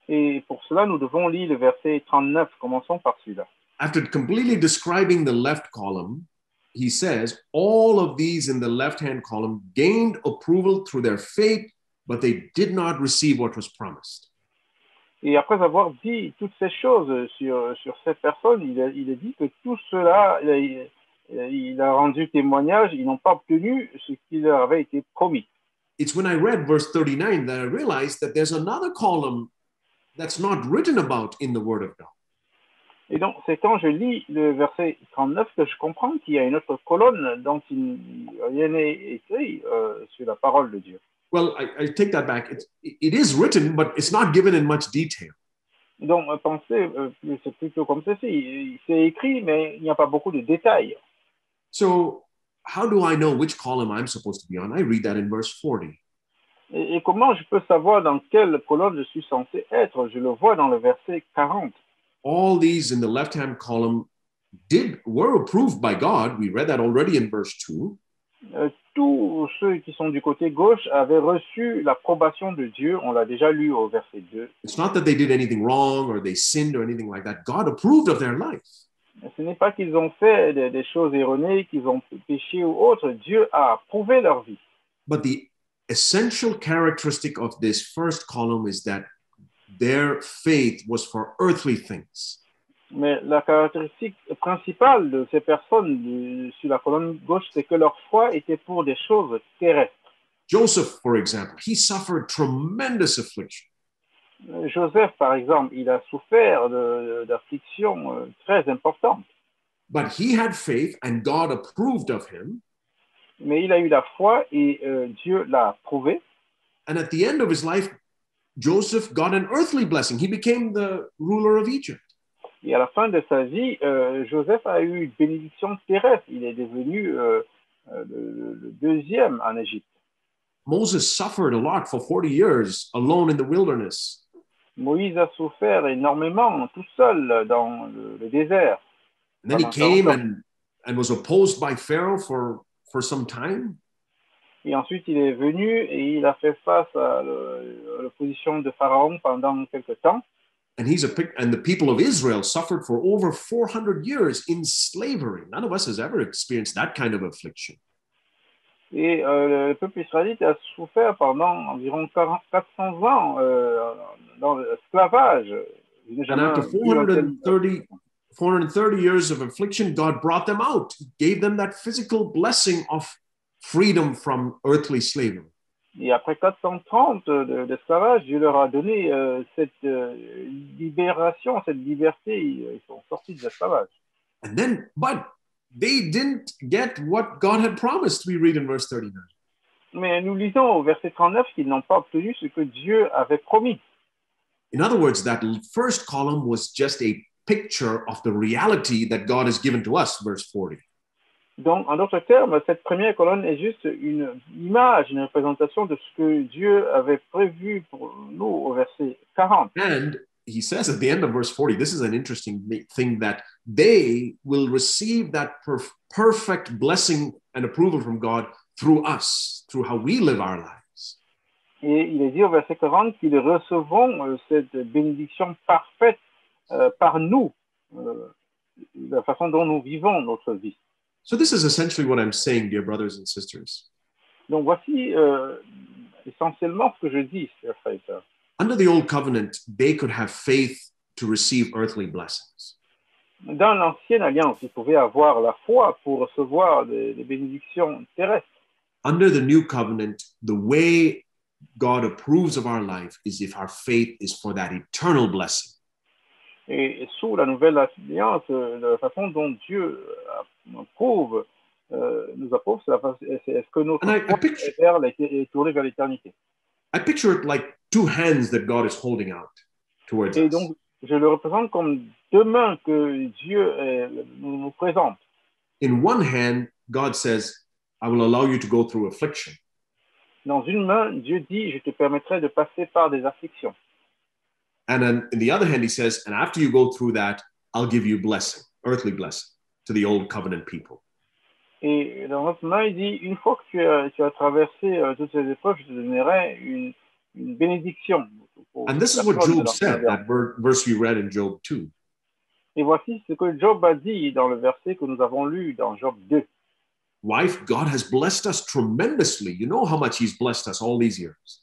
Et pour cela, nous devons lire le verset 39. Commençons par celui-là. After completely describing the left column, he says, all of these in the left-hand column gained approval through their faith, but they did not receive what was promised. Et après avoir dit toutes ces choses sur cette personne, il a dit que tout cela, il a rendu témoignage, ils n'ont pas obtenu ce qui leur avait été promis. It's when I read verse 39 that I realized that there's another column that's not written about in the Word of God. Et donc, c'est quand je lis le verset 39 que je comprends qu'il y a une autre colonne dont rien n'est écrit sur la parole de Dieu. Well, I take that back. It is written, but it's not given in much detail. Donc, pensez, c'est plutôt comme ceci. C'est écrit, mais il n'y a pas beaucoup de détails. So how do I know which column I'm supposed to be on? I read that in verse 40. Et comment je peux savoir dans quelle colonne je suis censé être? Je le vois dans le verset 40. All these in the left-hand column were approved by God. We read that already in verse 2. Tous ceux qui sont du côté gauche avaient reçu l'approbation de Dieu. On l'a déjà lu au verset 2. It's not that they did anything wrong or they sinned or anything like that. God approved of their life. Ce n'est pas qu'ils ont fait des choses erronées, qu'ils ont péché ou autre. Dieu a approuvé leur vie. But the essential characteristic of this first column is that their faith was for earthly things. Mais la caractéristique principale de ces personnes sur la colonne gauche, c'est que leur foi était pour des choses terrestres. Joseph, for example, he suffered tremendous affliction. Joseph, par exemple, il a souffert d'afflictions très importantes. But he had faith and God approved of him. Mais il a eu la foi et Dieu l'a approuvé. And at the end of his life, Joseph got an earthly blessing. He became the ruler of Egypt. Et à la fin de sa vie, Joseph a eu une bénédiction terrestre. Il est devenu le deuxième en Égypte. Moses suffered a lot for 40 years alone in the wilderness. Moïse a souffert énormément tout seul dans le désert. And then he came and was opposed by Pharaoh for some time. Et ensuite, il est venu et il a fait face à l'opposition de Pharaon pendant quelque temps. And the people of Israel suffered for over 400 years in slavery. None of us has ever experienced that kind of affliction. Et le peuple israélite a souffert pendant environ 400 ans dans l'esclavage. And after 430 years of affliction, God brought them out. He gave them that physical blessing of freedom from earthly slavery. Et après 430 d'esclavage, Dieu leur a donné cette libération, cette liberté. Ils sont sortis de l'esclavage. But they didn't get what God had promised, we read in verse 39. Mais nous lisons au verset 39 qu'ils n'ont pas obtenu ce que Dieu avait promis. In other words, that first column was just a picture of the reality that God has given to us, verse 40. Donc, en d'autres termes, cette première colonne est juste une image, une représentation de ce que Dieu avait prévu pour nous au verset 40. And he says at the end of verse 40, this is an interesting thing, that they will receive that perfect blessing and approval from God through us, through how we live our lives. Et il est dit au verset 40 qu'ils recevront cette bénédiction parfaite par nous, la façon dont nous vivons notre vie. So this is essentially what I'm saying, dear brothers and sisters. Donc voici essentiellement ce que je dis, chers frères et sœurs. Under the old covenant, they could have faith to receive earthly blessings. Dans l'ancienne alliance, ils pouvaient avoir la foi pour recevoir des bénédictions terrestres. Under the new covenant, the way God approves of our life is if our faith is for that eternal blessing. Et sous la nouvelle alliance, la façon dont Dieu approuve, nous approuve, c'est est-ce que notre And I foi picture, est tournée vers l'éternité. I picture it like two hands that God is holding out towards Et us. donc, je le représente comme deux mains que Dieu nous présente. In one hand, God says, I will allow you to go through affliction. Dans une main, Dieu dit, je te permettrai de passer par des afflictions. And then in the other hand, he says, and after you go through that, I'll give you blessing, earthly blessing to the old covenant people. Et dans l'autre main, il dit, une fois que tu as traversé toutes ces épreuves, je te donnerai une bénédiction. And this is what Job said, that verse we read in Job 2. Et voici ce que Job a dit dans le verset que nous avons lu dans Job 2. Wife, God has blessed us tremendously. You know how much he's blessed us all these years.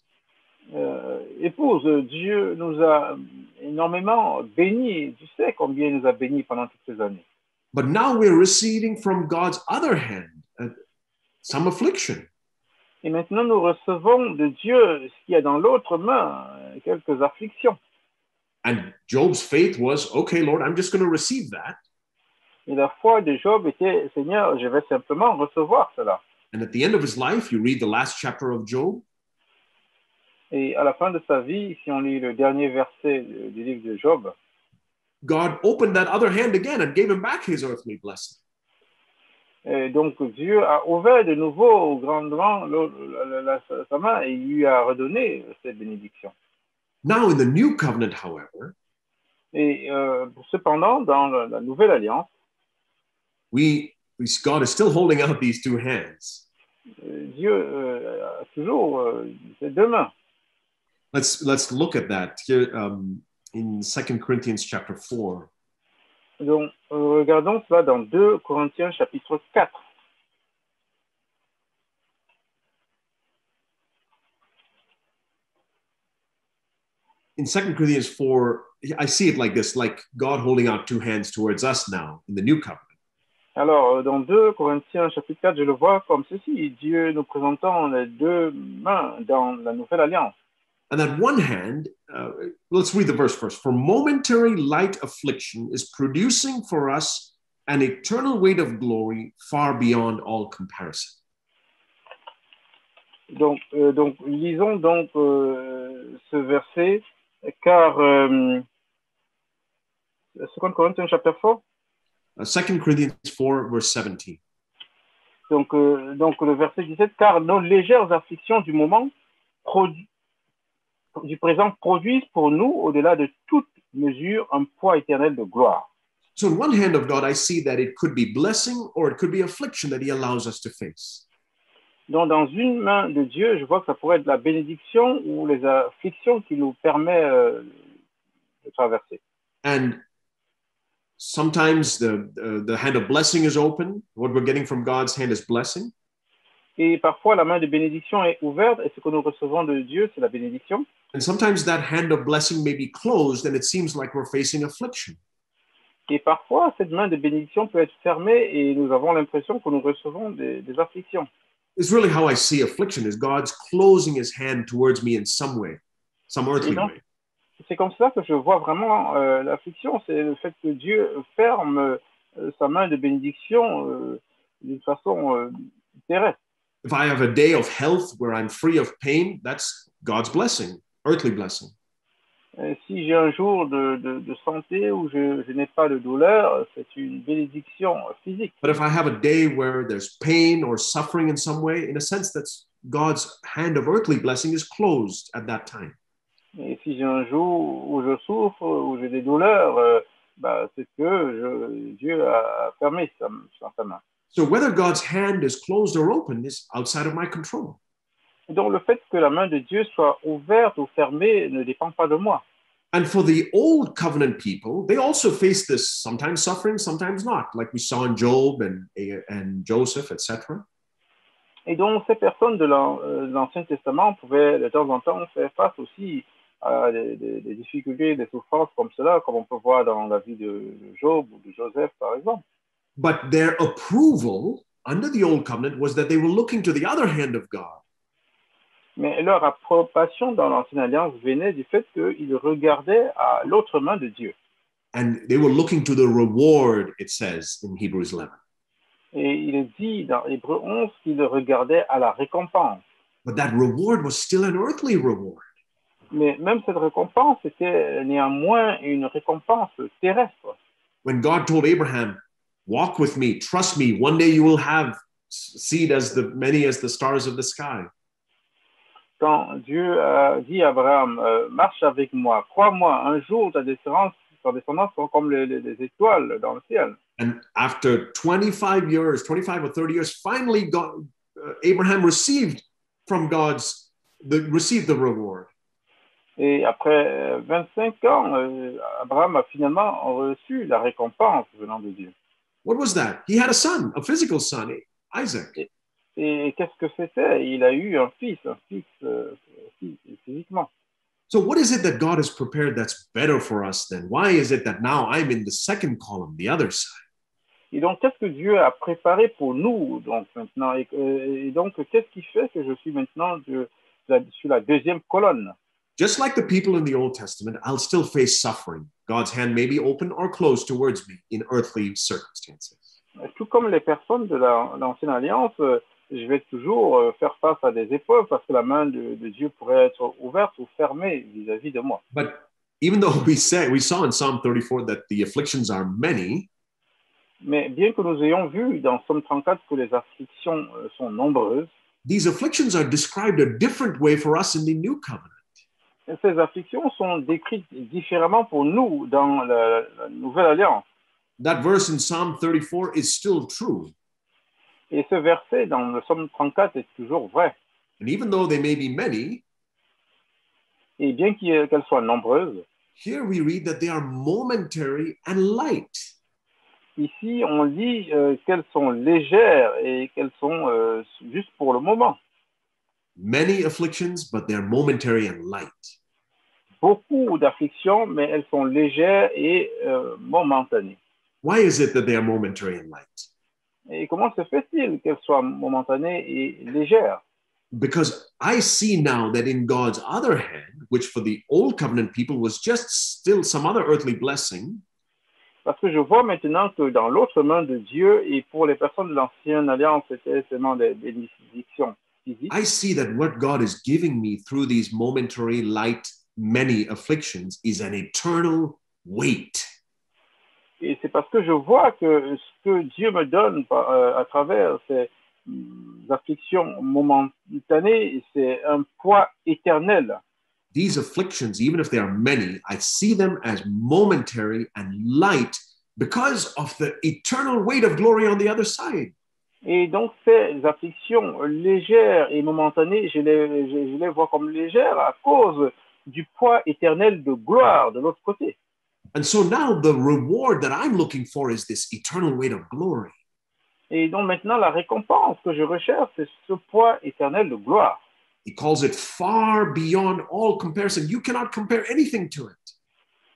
Épouse, Dieu nous a énormément bénis. Tu sais combien il nous a bénis pendant toutes ces années. But now we're receiving from God's other hand some affliction. Et maintenant, nous recevons de Dieu ce qu'il y a dans l'autre main, quelques afflictions. And Job's faith was, okay, Lord, I'm just going to receive that. Et la foi de Job était, Seigneur, je vais simplement recevoir cela. And at the end of his life, you read the last chapter of Job. Et à la fin de sa vie, si on lit le dernier verset du livre de Job, God opened that other hand again and gave him back his earthly blessing. et donc Dieu a ouvert de nouveau grandement sa main et lui a redonné cette bénédiction. Now in the new covenant, however, Et cependant, dans la nouvelle alliance, God is still holding out these two hands. Dieu a toujours ses deux mains. Let's look at that here in 2 Corinthians chapter 4. Donc, regardons cela dans 2 Corinthiens chapitre 4. In 2 Corinthians 4, I see it like this, like God holding out two hands towards us now in the new covenant. Alors, dans 2 Corinthiens chapitre 4, je le vois comme ceci, Dieu nous présentant les deux mains dans la nouvelle alliance. And that one hand, let's read the verse first. For momentary light affliction is producing for us an eternal weight of glory far beyond all comparison. Donc lisons donc ce verset, car 2 Corinthians chapter 4. 2 Corinthians 4, verse 17. Donc le verset 17, car nos légères afflictions du moment du présent produisent pour nous, au-delà de toute mesure, un poids éternel de gloire. So in one hand of God, I see that it could be blessing or it could be affliction that he allows us to face. Donc dans une main de Dieu, je vois que ça pourrait être la bénédiction ou les afflictions qui nous permet de traverser. And sometimes the hand of blessing is open. What we're getting from God's hand is blessing. Et parfois, la main de bénédiction est ouverte et ce que nous recevons de Dieu, c'est la bénédiction. And sometimes that hand of blessing may be closed and it seems like we're facing affliction. Et parfois, cette main de bénédiction peut être fermée et nous avons l'impression que nous recevons des afflictions. It's really how I see affliction is God's closing his hand towards me in some way, some earthly way. C'est comme ça que je vois vraiment l'affliction, c'est le fait que Dieu ferme sa main de bénédiction d'une façon terrestre. If I have a day of health where I'm free of pain, that's God's blessing, earthly blessing. Si j'ai un jour de santé où je n'ai pas de douleur, c'est une bénédiction physique. But if I have a day where there's pain or suffering in some way, in a sense, that's God's hand of earthly blessing is closed at that time. Et si j'ai un jour où je souffre, où j'ai des douleurs, c'est que Dieu a fermé sa main. So whether God's hand is closed or open is outside of my control. Donc le fait que la main de Dieu soit ouverte ou fermée ne dépend pas de moi. And for the old covenant people, they also face this, sometimes suffering, sometimes not, like we saw in Job and Joseph, etc. Et donc ces personnes de l'Ancien Testament pouvaient de temps en temps faire face aussi à des difficultés, des souffrances comme cela, comme on peut voir dans la vie de Job ou de Joseph, par exemple. But their approval under the old covenant was that they were looking to the other hand of God. Mais leur approbation dans l'Ancienne Alliance venait du fait qu'ils regardaient à l'autre main de Dieu. And they were looking to the reward, it says in Hebrews 11. Et il est dit dans Hébreux 11 qu'ils regardaient à la récompense. But that reward was still an earthly reward. Mais même cette récompense était néanmoins une récompense terrestre. When God told Abraham, walk with me, trust me, one day you will have seed as many as the stars of the sky. Quand Dieu a dit à Abraham, marche avec moi, crois-moi, un jour ta descendance sera comme les étoiles dans le ciel. And after 25 years, 25 or 30 years, finally Abraham received the reward. Et après 25 ans, Abraham a finalement reçu la récompense venant de Dieu. What was that? He had a son, a physical son, Isaac. Et qu'est-ce que c'était? Il a eu un fils physiquement. So what is it that God has prepared that's better for us then? Why is it that now I'm in the second column, the other side? Et donc, qu'est-ce que Dieu a préparé pour nous donc maintenant? Et donc, qu'est-ce qui fait que je suis maintenant sur la deuxième colonne? Just like the people in the Old Testament, I'll still face suffering. God's hand may be open or closed towards me in earthly circumstances. Tout comme les personnes de l'Ancienne Alliance, je vais toujours faire face à des épreuves parce que la main de Dieu pourrait être ouverte ou fermée vis-à-vis de moi. But even though we saw in Psalm 34 that the afflictions are many, mais bien que nous ayons vu dans Psaume 34 que les afflictions sont nombreuses, these afflictions are described a different way for us in the New Covenant. Ces afflictions sont décrites différemment pour nous dans la Nouvelle Alliance. That verse in Psalm 34 is still true. Et ce verset dans le Psaume 34 est toujours vrai. And even though they may be many, et bien qu'elles soient nombreuses, here we read that they are momentary and light. Ici, on lit qu'elles sont légères et qu'elles sont juste pour le moment. Many afflictions, but they're momentary and light. Beaucoup d'afflictions, mais elles sont légères et momentanées. Why is it that they are momentary and light? Et comment se fait-il qu'elles soient momentanées et légères? Because I see now that in God's other hand, which for the old covenant people was just still some other earthly blessing, parce que je vois maintenant que dans l'autre main de Dieu, et pour les personnes de l'Ancienne Alliance, c'était seulement des bénédictions physiques. I see that what God is giving me through these momentary, light, many afflictions is an eternal weight. Et c'est parce que je vois que ce que Dieu me donne à travers ces afflictions momentanées, c'est un poids éternel. These afflictions, even if they are many, I see them as momentary and light because of the eternal weight of glory on the other side. Et donc, ces afflictions légères et momentanées, je les vois comme légères à cause du poids éternel de gloire de l'autre côté. And so now the reward that I'm looking for is this eternal weight of glory. Et donc maintenant, la récompense que je recherche, c'est ce poids éternel de gloire. He calls it far beyond all comparison. You cannot compare anything to it.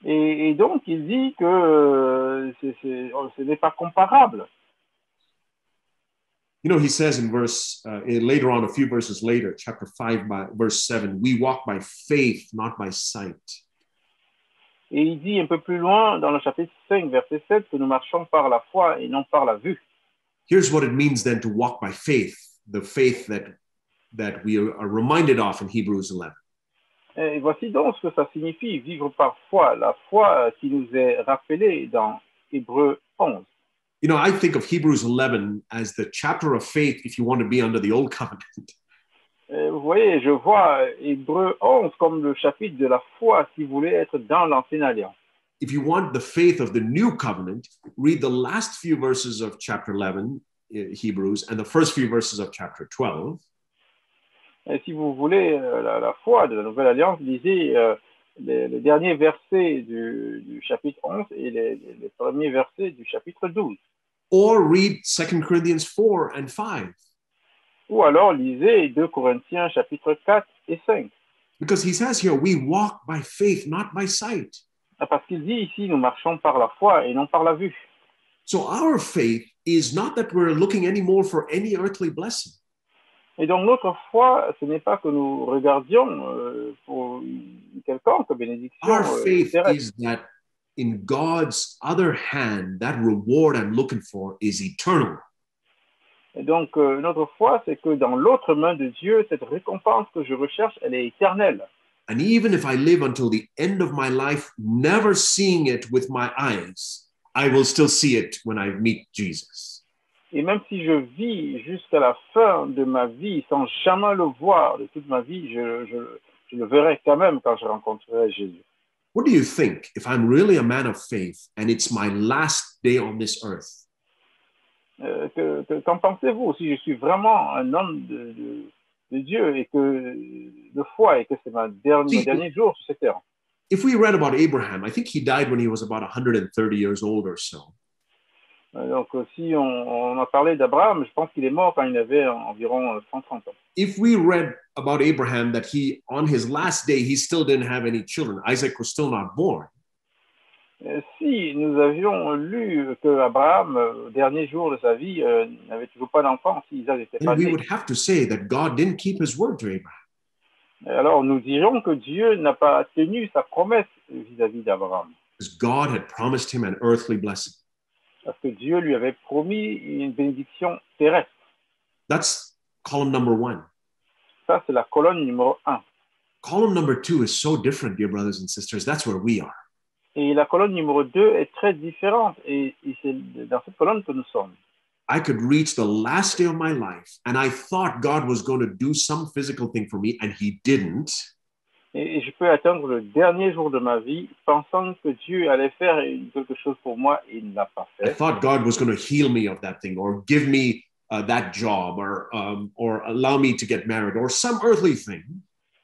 Et donc, il dit que ce n'est pas comparable. You know, he says in later on, a few verses later, chapter 5, verse 7, we walk by faith, not by sight. Et il dit un peu plus loin, dans le chapitre 5, verset 7, que nous marchons par la foi et non par la vue. Here's what it means then to walk by faith, the faith that we are reminded of in Hebrews 11. Et voici donc ce que ça signifie, vivre par foi, la foi qui nous est rappelée dans Hébreux 11. You know, I think of Hebrews 11 as the chapter of faith if you want to be under the old covenant. Vous voyez, je vois Hébreux 11 comme le chapitre de la foi si vous voulez être dans l'Ancienne Alliance. If you want the faith of the new covenant, read the last few verses of chapter 11, Hebrews, and the first few verses of chapter 12. Et si vous voulez la foi de la Nouvelle Alliance, lisez les derniers versets du chapitre 11 et les premiers versets du chapitre 12. Or read 2 Corinthians 4 and 5. Ou alors lisez 2 Corinthiens chapitre 4 et 5. Because he says here, we walk by faith, not by sight. Parce qu'il dit ici, nous marchons par la foi et non par la vue. So our faith is not that we're looking anymore for any earthly blessing. Et donc notre foi, ce n'est pas que nous regardions pour une quelconque bénédiction Our faith terrestre. is that in God's other hand, that reward I'm looking for is eternal. Et donc notre foi, c'est que dans l'autre main de Dieu, cette récompense que je recherche, elle est éternelle. And even if I live until the end of my life, never seeing it with my eyes, I will still see it when I meet Jesus. Et même si je vis jusqu'à la fin de ma vie sans jamais le voir de toute ma vie, je le verrai quand même quand je rencontrerai Jésus. What do you think if I'm really a man of faith and it's my last day on this earth? Qu'en pensez-vous si je suis vraiment un homme de Dieu et que de foi et que c'est mes derniers jours sur cette terre? If we read about Abraham, I think he died when he was about 130 years old or so. Donc, si on a parlé d'Abraham, je pense qu'il est mort quand il avait environ 130 ans. If we read about Abraham that he, on his last day, he still didn't have any children, Isaac was still not born. Si nous avions lu que Abraham, au dernier jour de sa vie, n'avait toujours pas d'enfant, si Isaac n'était pas Then we né, would have to say that God didn't keep his word to Abraham. alors nous dirions que Dieu n'a pas tenu sa promesse vis-à-vis d'Abraham. Because God had promised him an earthly blessing. Parce que Dieu lui avait promis une bénédiction terrestre. That's column number 1. Ça, c'est la colonne numéro 1. Column number 2 is so different, dear brothers and sisters. That's where we are. Et la colonne numéro 2 est très différente. Et c'est dans cette colonne que nous sommes. I could reach the last day of my life, and I thought God was going to do some physical thing for me, and he didn't. Et je peux atteindre le dernier jour de ma vie pensant que Dieu allait faire quelque chose pour moi et il ne l'a pas I fait. thought God was going to heal me of that thing, or give me that job, or allow me to get married, or some earthly thing.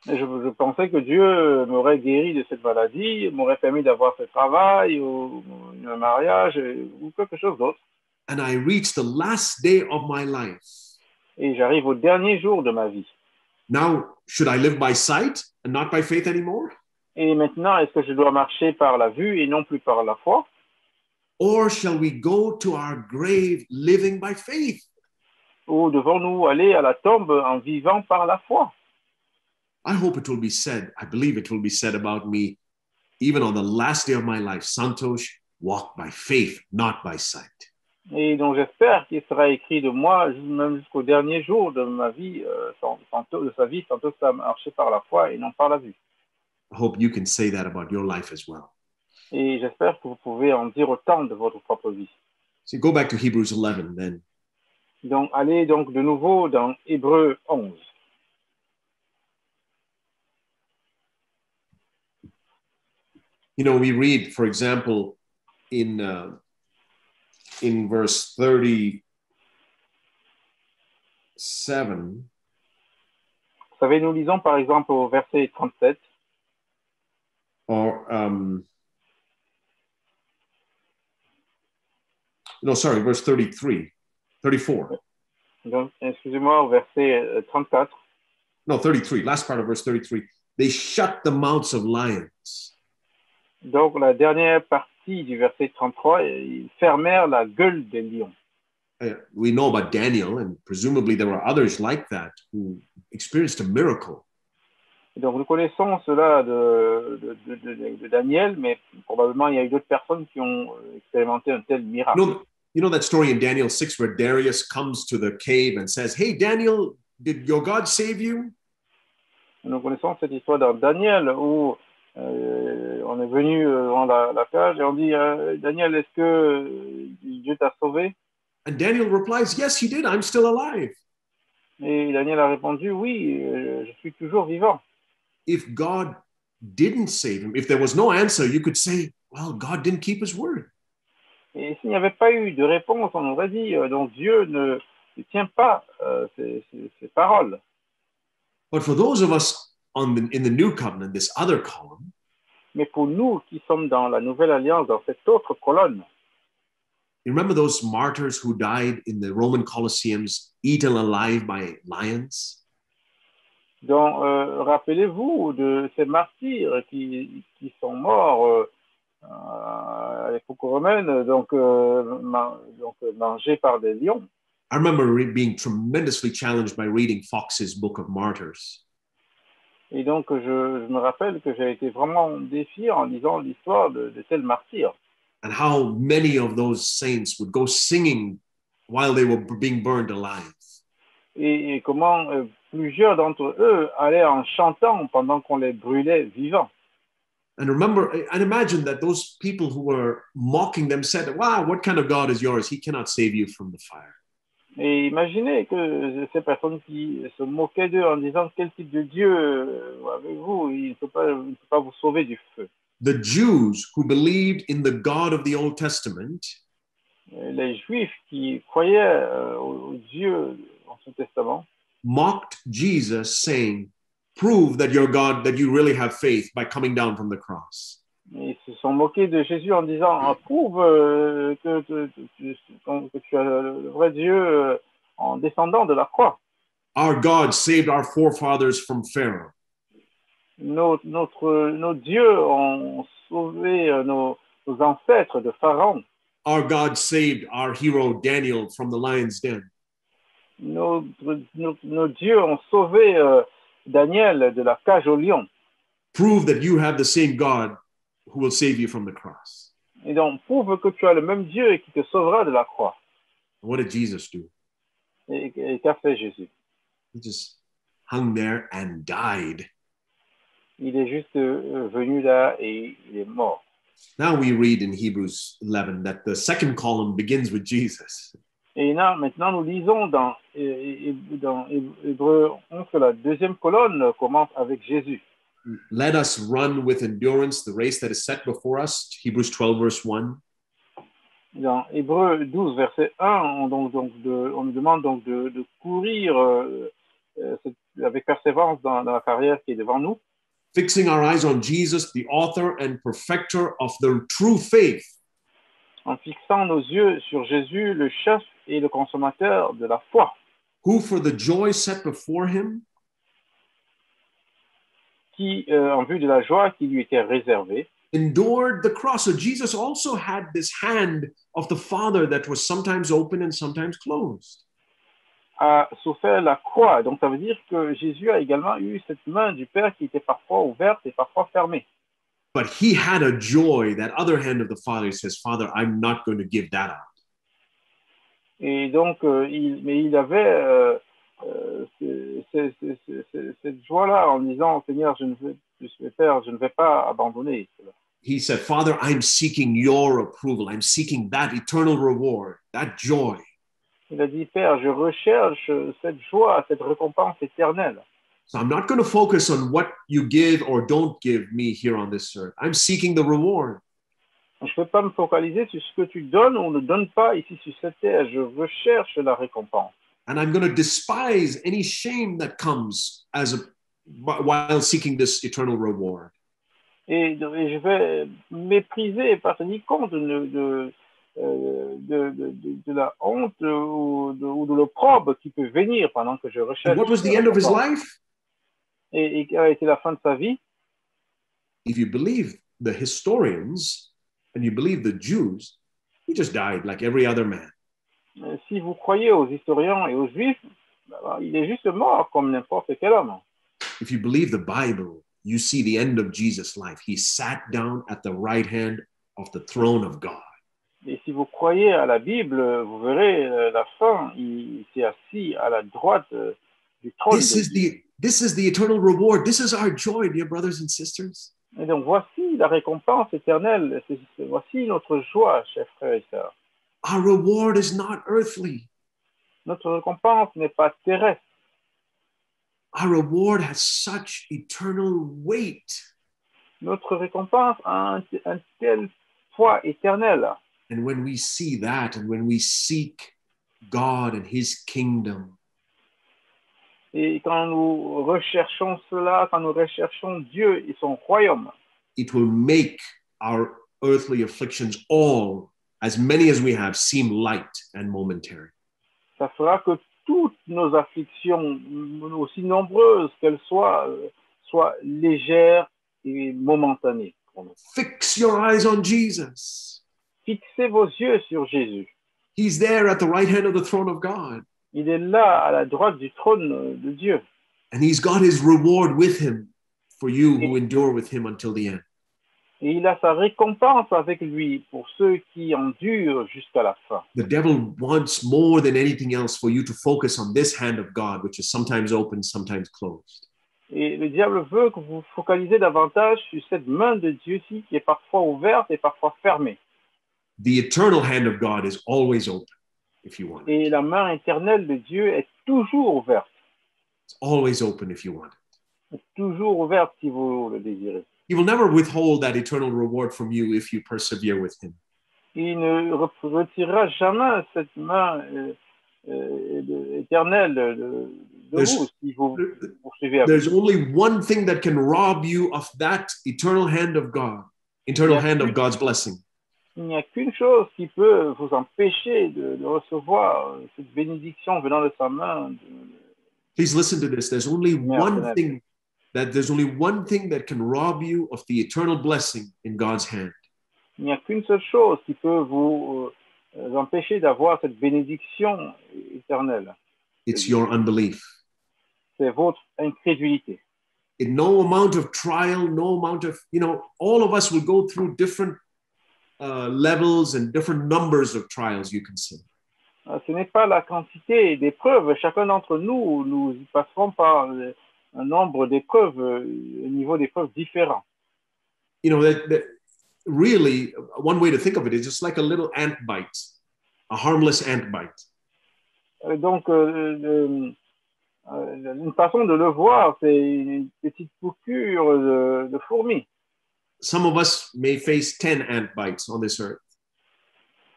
Et je pensais que Dieu m'aurait guéri de cette maladie, m'aurait permis d'avoir ce travail, ou un mariage, ou quelque chose d'autre. And I reached the last day of my life. Et j'arrive au dernier jour de ma vie. Now, should I live by sight and not by faith anymore? Et maintenant, est-ce que je dois marcher par la vue et non plus par la foi? Or shall we go to our grave living by faith? Ou devons-nous aller à la tombe en vivant par la foi? I hope it will be said, I believe it will be said about me, even on the last day of my life, Santosh walked by faith, not by sight. Et donc j'espère qu'il sera écrit de moi, même jusqu'au dernier jour de ma vie, de sa vie, Santos a marché par la foi et non par la vue. I hope you can say that about your life as well. Et j'espère que vous pouvez en dire autant de votre propre vie. So go back to Hebrews 11 then. Donc allez donc de nouveau dans Hébreux 11. You know, we read, for example, in verse 37. Vous savez, nous lisons par exemple au verset 37. Or, no, sorry, verse 33, 34. Donc, excusez-moi, au verset 34. No, 33, last part of verse 33. They shut the mouths of lions. Donc, la dernière partie du verset 33, ils fermèrent la gueule des lions. We know about Daniel, and presumably there were others like that who experienced a miracle. Donc, nous connaissons cela de Daniel, mais probablement il y a eu d'autres personnes qui ont expérimenté un tel miracle. You know that story in Daniel 6 where Darius comes to the cave and says, "Hey, Daniel, did your God save you?" Nous connaissons cette histoire dans Daniel où on est venu dans la cage et on dit Daniel, est-ce que Dieu t'a sauvé? And Daniel replies, "Yes, he did. I'm still alive." Et Daniel a répondu, oui, je suis toujours vivant. If God didn't save him, if there was no answer, you could say, well, God didn't keep his word. Et s'il n'y avait pas eu de réponse, on aurait dit, donc Dieu ne tient pas ses paroles. But for those of us in the new covenant, this other column, mais pour nous qui sommes dans la nouvelle alliance, dans cette autre colonne, you remember those martyrs who died in the Roman Colosseums, eaten alive by lions? Donc, rappelez-vous de ces martyrs qui sont morts à l'époque romaine, donc mangés par des lions. I remember being tremendously challenged by reading Fox's Book of Martyrs. Et donc, je me rappelle que j'ai été vraiment défié en lisant l'histoire de tels martyrs. And how many of those saints would go singing while they were being burned alive. Et comment plusieurs d'entre eux allaient en chantant pendant qu'on les brûlait vivants. And remember, and imagine that those people who were mocking them said, wow, what kind of God is yours? He cannot save you from the fire. Et imaginez que ces personnes qui se moquaient d'eux en disant quel type de Dieu avez-vous, il ne peut pas vous sauver du feu. The Jews who believed in the God of the Old Testament Les Juifs qui croyaient au Dieu de l'Ancien Testament mocked Jesus, saying, prove that you're God, that you really have faith by coming down from the cross. ils se sont moqués de Jésus en disant prouve que tu as le vrai Dieu en descendant de la croix. Our God saved our forefathers from Pharaoh. Nos dieux ont sauvé nos ancêtres de Pharaon. Our God saved our hero Daniel from the lion's den. Nos dieux ont sauvé Daniel de la cage au lion. Prove that you have the same God who will save you from the cross. Et donc, prouve que tu as le même Dieu et qui te sauvera de la croix. What did Jesus do? Et qu'a fait Jésus? He just hung there and died. Il est juste venu là et il est mort. Now we read in Hebrews 11 that the second column begins with Jesus. Et là, maintenant, nous lisons dans Hébreux 11 que la deuxième colonne commence avec Jésus. Let us run with endurance the race that is set before us. Hebrews 12, verse 1. Dans Hébreux 12, verset 1, on nous demande donc de courir avec persévérance dans la carrière qui est devant nous. Fixing our eyes on Jesus, the author and perfecter of the true faith. En fixant nos yeux sur Jésus, le chef et le consommateur de la foi. Who for the joy set before him Qui, en vue de la joie qui lui était réservée, endured the cross. So Jesus also had this hand of the Father that was sometimes open and sometimes closed. a souffert la croix. Donc ça veut dire que Jésus a également eu cette main du Père qui était parfois ouverte et parfois fermée. But he had a joy, that other hand of the Father. He says, Father, I'm not going to give that up. Et donc, il avait cette joie-là en disant, Seigneur, Père, je ne vais pas abandonner cela. He said, Father, I'm seeking your approval. I'm seeking that eternal reward, that joy. Il a dit, Père, je recherche cette joie, cette récompense éternelle. So I'm not going to focus on what you give or don't give me here on this earth. I'm seeking the reward. Je ne peux pas me focaliser sur ce que tu donnes ou ne donnes pas ici sur cette terre. Je recherche la récompense. And I'm going to despise any shame that comes while seeking this eternal reward. Et je vais mépriser et pas tenir compte de la honte ou de l'opprobre qui peut venir pendant que je recherche. And what was the end of his life? Et quelle a été la fin de sa vie? If you believe the historians and you believe the Jews, he just died like every other man. Si vous croyez aux historiens et aux juifs, il est juste mort comme n'importe quel homme. If you believe the Bible, you see the end of Jesus' life. He sat down at the right hand of the throne of God. Et si vous croyez à la Bible, vous verrez la fin. Il s'est assis à la droite du trône. This is the eternal reward. This is our joy, dear brothers and sisters. Et donc voici la récompense éternelle. Voici notre joie, chers frères et sœurs. Our reward is not earthly. Notre récompense n'est pas terrestre. Our reward has such eternal weight. Notre récompense a un tel poids éternel. And when we see that, and when we seek God and his kingdom, et quand nous recherchons cela, quand nous recherchons Dieu et son royaume, it will make our earthly afflictions, all, as many as we have, seem light and momentary. Ça fera que toutes nos afflictions, aussi nombreuses qu'elles soient légères et momentanées. Fix your eyes on Jesus. Fixez vos yeux sur Jésus. He's there at the right hand of the throne of God. Il est là à la droite du trône de Dieu. And he's got his reward with him for you who endure with him until the end. Et il a sa récompense avec lui pour ceux qui endurent jusqu'à la fin. The devil wants more than anything else for you to focus on this hand of God, which is sometimes open, sometimes closed. Et le diable veut que vous focalisez davantage sur cette main de Dieu-ci qui est parfois ouverte et parfois fermée. The eternal hand of God is always open if you want it. Et la main éternelle de Dieu est toujours ouverte. It's always open if you want it. Est toujours ouverte si vous le désirez. He will never withhold that eternal reward from you if you persevere with him. Il ne retirera jamais cette main éternelle de vous si vous poursuivez avec. There's only one thing that can rob you of that eternal hand of God, eternal hand of God's blessing. Il n'y a qu'une chose qui peut vous empêcher de recevoir cette bénédiction venant de sa main. Please listen to this. There's only one thing that can rob you of the eternal blessing in God's hand. Il n'y a qu'une seule chose qui peut vous empêcher d'avoir cette bénédiction éternelle. It's your unbelief. C'est votre incrédulité. In no amount of trial, no amount of, all of us will go through different levels and different numbers of trials, you can say. Ce n'est pas la quantité d'épreuves. Chacun d'entre nous y passerons par un nombre d'épreuves, un niveau d'épreuves différent. That really, one way to think of it is just like a little ant bite, a harmless ant bite. Donc, une façon de le voir, c'est une petite piqûre de fourmi. Some of us may face 10 ant bites on this earth.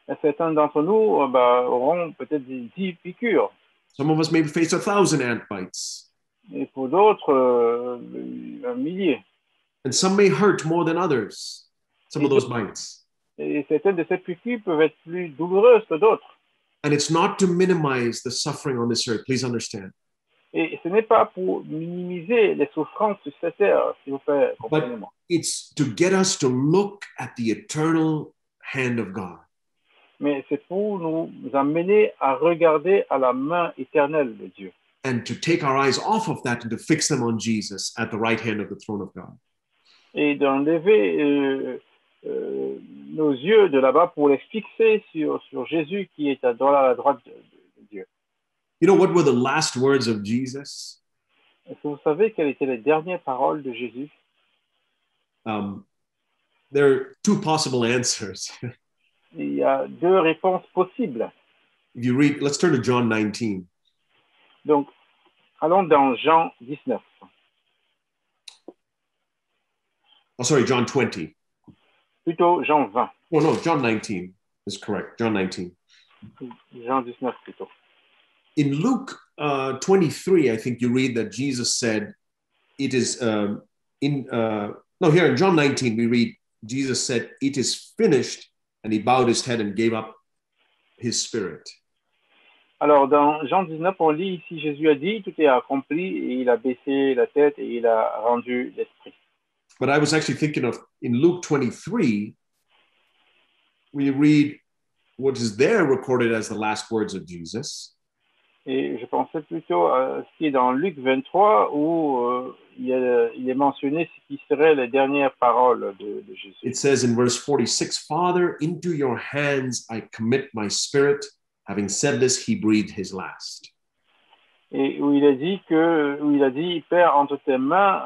Et certains d'entre nous auront peut-être 10 piqûres. Some of us may face 1,000 ant bites. Et pour d'autres, 1 millier. And some may hurt more than others, some of those bites. Et certaines de ces piqûres peuvent être plus douloureuses que d'autres. And it's not to minimize the suffering on this earth, please understand. Et ce n'est pas pour minimiser les souffrances sur cette terre, s'il vous plaît, comprenez-moi. It's to get us to look at the eternal hand of God. Mais c'est pour nous amener à regarder à la main éternelle de Dieu. And to take our eyes off of that and to fix them on Jesus at the right hand of the throne of God. Et d'enlever nos yeux de là-bas pour les fixer sur Jésus qui est à la droite de Dieu. You know what were the last words of Jesus? Est-ce que vous savez quelles étaient les dernières paroles de Jésus? There are two possible answers. Il y a 2 réponses possibles. If you read, let's turn to John 19. Donc, allons dans Jean 19. Oh, sorry, John 20. Plutôt Jean 20. Oh, no, John 19 is correct. John 19. Jean 19 plutôt. In Luke 23, I think you read that Jesus said, it is, here in John 19, we read, Jesus said, it is finished, and he bowed his head and gave up his spirit. Alors, dans Jean 19, on lit ici, Jésus a dit, tout est accompli, et il a baissé la tête et il a rendu l'esprit. But I was actually thinking of, in Luke 23, we read what is there recorded as the last words of Jesus. Et je pensais plutôt à ce qui est dans Luc 23, où il est mentionné ce qui serait les dernières paroles de Jésus. It says in verse 46, Father, into your hands I commit my spirit. Having said this, he breathed his last. Et où il a dit, Père, entre tes mains,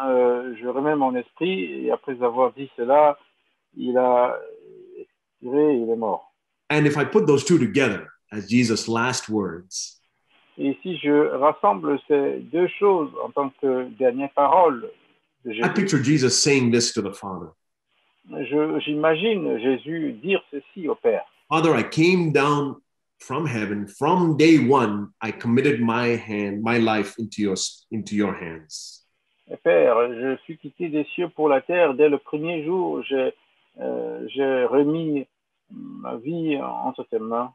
je remets mon esprit. Et après avoir dit cela, il a expiré, il est mort. And if I put those two together as Jesus' last words, et si je rassemble ces 2 choses en tant que dernière parole de Jésus, I picture Jesus saying this to the Father. J'imagine Jésus dire ceci au Père. Father, I came down from heaven. From day one, I committed my life into your hands. Père, je suis quitté des cieux pour la terre. Dès le premier jour, j'ai remis ma vie entre tes mains.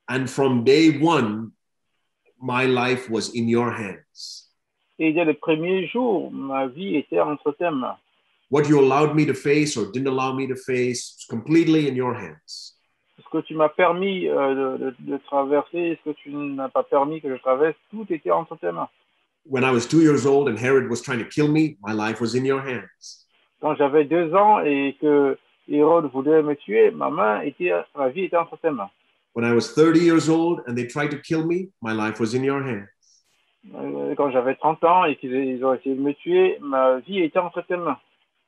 And from day one, my life was in your hands. Et dès le premier jour, ma vie était entre tes mains. What you allowed me to face or didn't allow me to face was completely in your hands. Ce que tu m'as permis de traverser, ce que tu n'as pas permis que je traverse, tout était entre tes mains. When I was 2 years old and Herod was trying to kill me, my life was in your hands. Quand j'avais 2 ans et que Hérode voulait me tuer, ma vie était entre tes mains. When I was 30 years old and they tried to kill me, my life was in your hands. Quand j'avais 30 ans et qu'ils ont essayé de me tuer, ma vie était entre tes mains.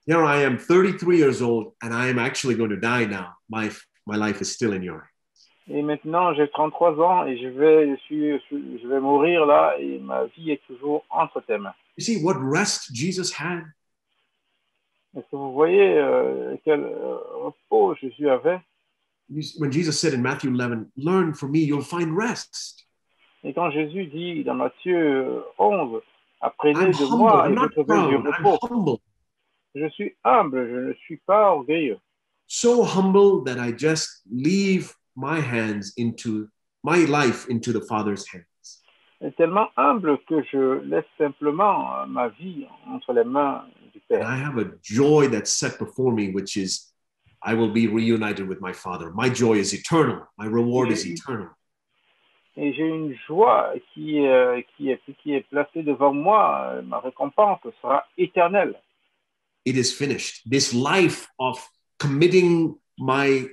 Here I am, 33 years old, and I am actually going to die now. My life is still in your hands. Et maintenant, j'ai 33 ans et je vais mourir là et ma vie est toujours entre tes mains. You see what rest Jesus had? Est-ce que vous voyez quel repos Jésus avait? When Jesus said in Matthew 11, learn from me, you'll find rest. Et quand Jésus dit dans Matthieu 11, apprenez I'm de humble, moi et I'm vous not trouverez du proud, I'm repos. humble. Je suis humble, je ne suis pas orgueilleux. So humble that I just leave my life into the Father's hands. Et tellement humble que je laisse simplement ma vie entre les mains du And Père. I have a joy that's set before me, which is I will be reunited with my Father. My joy is eternal. My reward is eternal. Et j'ai une joie qui est placée devant moi. Ma récompense sera éternelle. It is finished. This life of committing my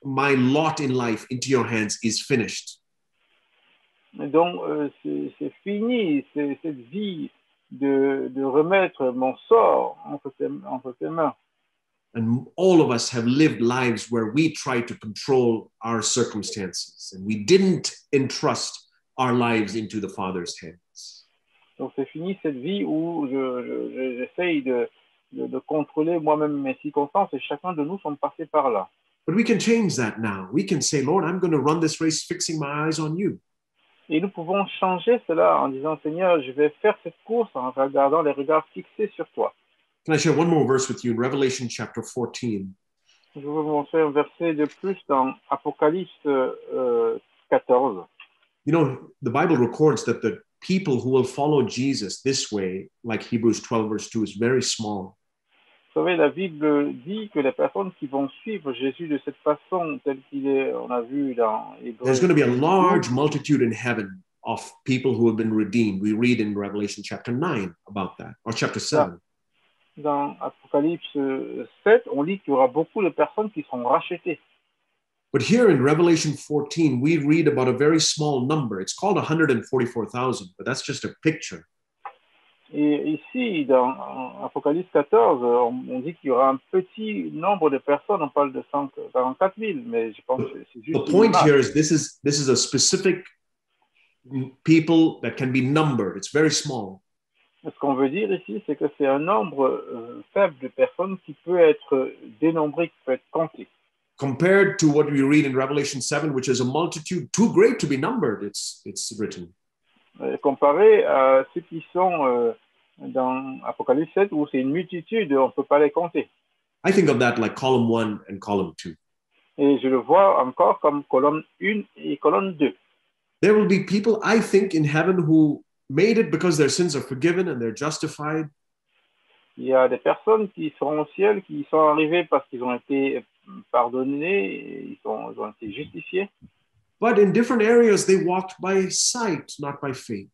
lot in life into your hands is finished. Et donc, c'est fini, cette vie de remettre mon sort entre tes mains. And all of us have lived lives where we tried to control our circumstances and we didn't entrust our lives into the Father's hands. Donc, c'est fini cette vie où j'essaye de contrôler moi-même mes circonstances et chacun de nous sommes passés par là. But we can change that now. We can say, Lord, I'm going to run this race fixing my eyes on you. Et nous pouvons changer cela en disant, Seigneur, je vais faire cette course en regardant les regards fixés sur toi. Can I share one more verse with you in Revelation chapter 14? Je veux vous montrer un verset de plus dans Apocalypse 14. You know, the Bible records that the people who will follow Jesus this way, like Hebrews 12 verse 2, is very small. Vous savez, la Bible dit que les personnes qui vont suivre Jésus de cette façon, telle qu'il est, on a vu dans Hébreux. There's going to be a large multitude in heaven of people who have been redeemed. We read in Revelation chapter 9 about that, or chapter 7. Dans Apocalypse 7, on lit qu'il y aura beaucoup de personnes qui seront rachetées. But here in Revelation 14, we read about a very small number. It's called 144,000, but that's just a picture. Et ici, dans Apocalypse 14, on dit qu'il y aura un petit nombre de personnes. On parle de 144 000, mais je pense que c'est juste. The point here is this is a specific people that can be numbered. It's very small. Ce qu'on veut dire ici, c'est que c'est un nombre faible de personnes qui peut être dénombré, qui peut être compté. Compared to what we read in Revelation 7, which is a multitude too great to be numbered, it's written. Comparé à ceux qui sont dans Apocalypse 7, où c'est une multitude, on ne peut pas les compter. I think of that like column 1 and column 2. Et je le vois encore comme colonne 1 et colonne 2. There will be people, I think, in heaven who made it because their sins are forgiven and they're justified. Il y a des personnes qui seront au ciel, qui sont arrivées parce qu'ils ont été pardonnés, ils ont été justifiés. But in different areas, they walked by sight, not by faith.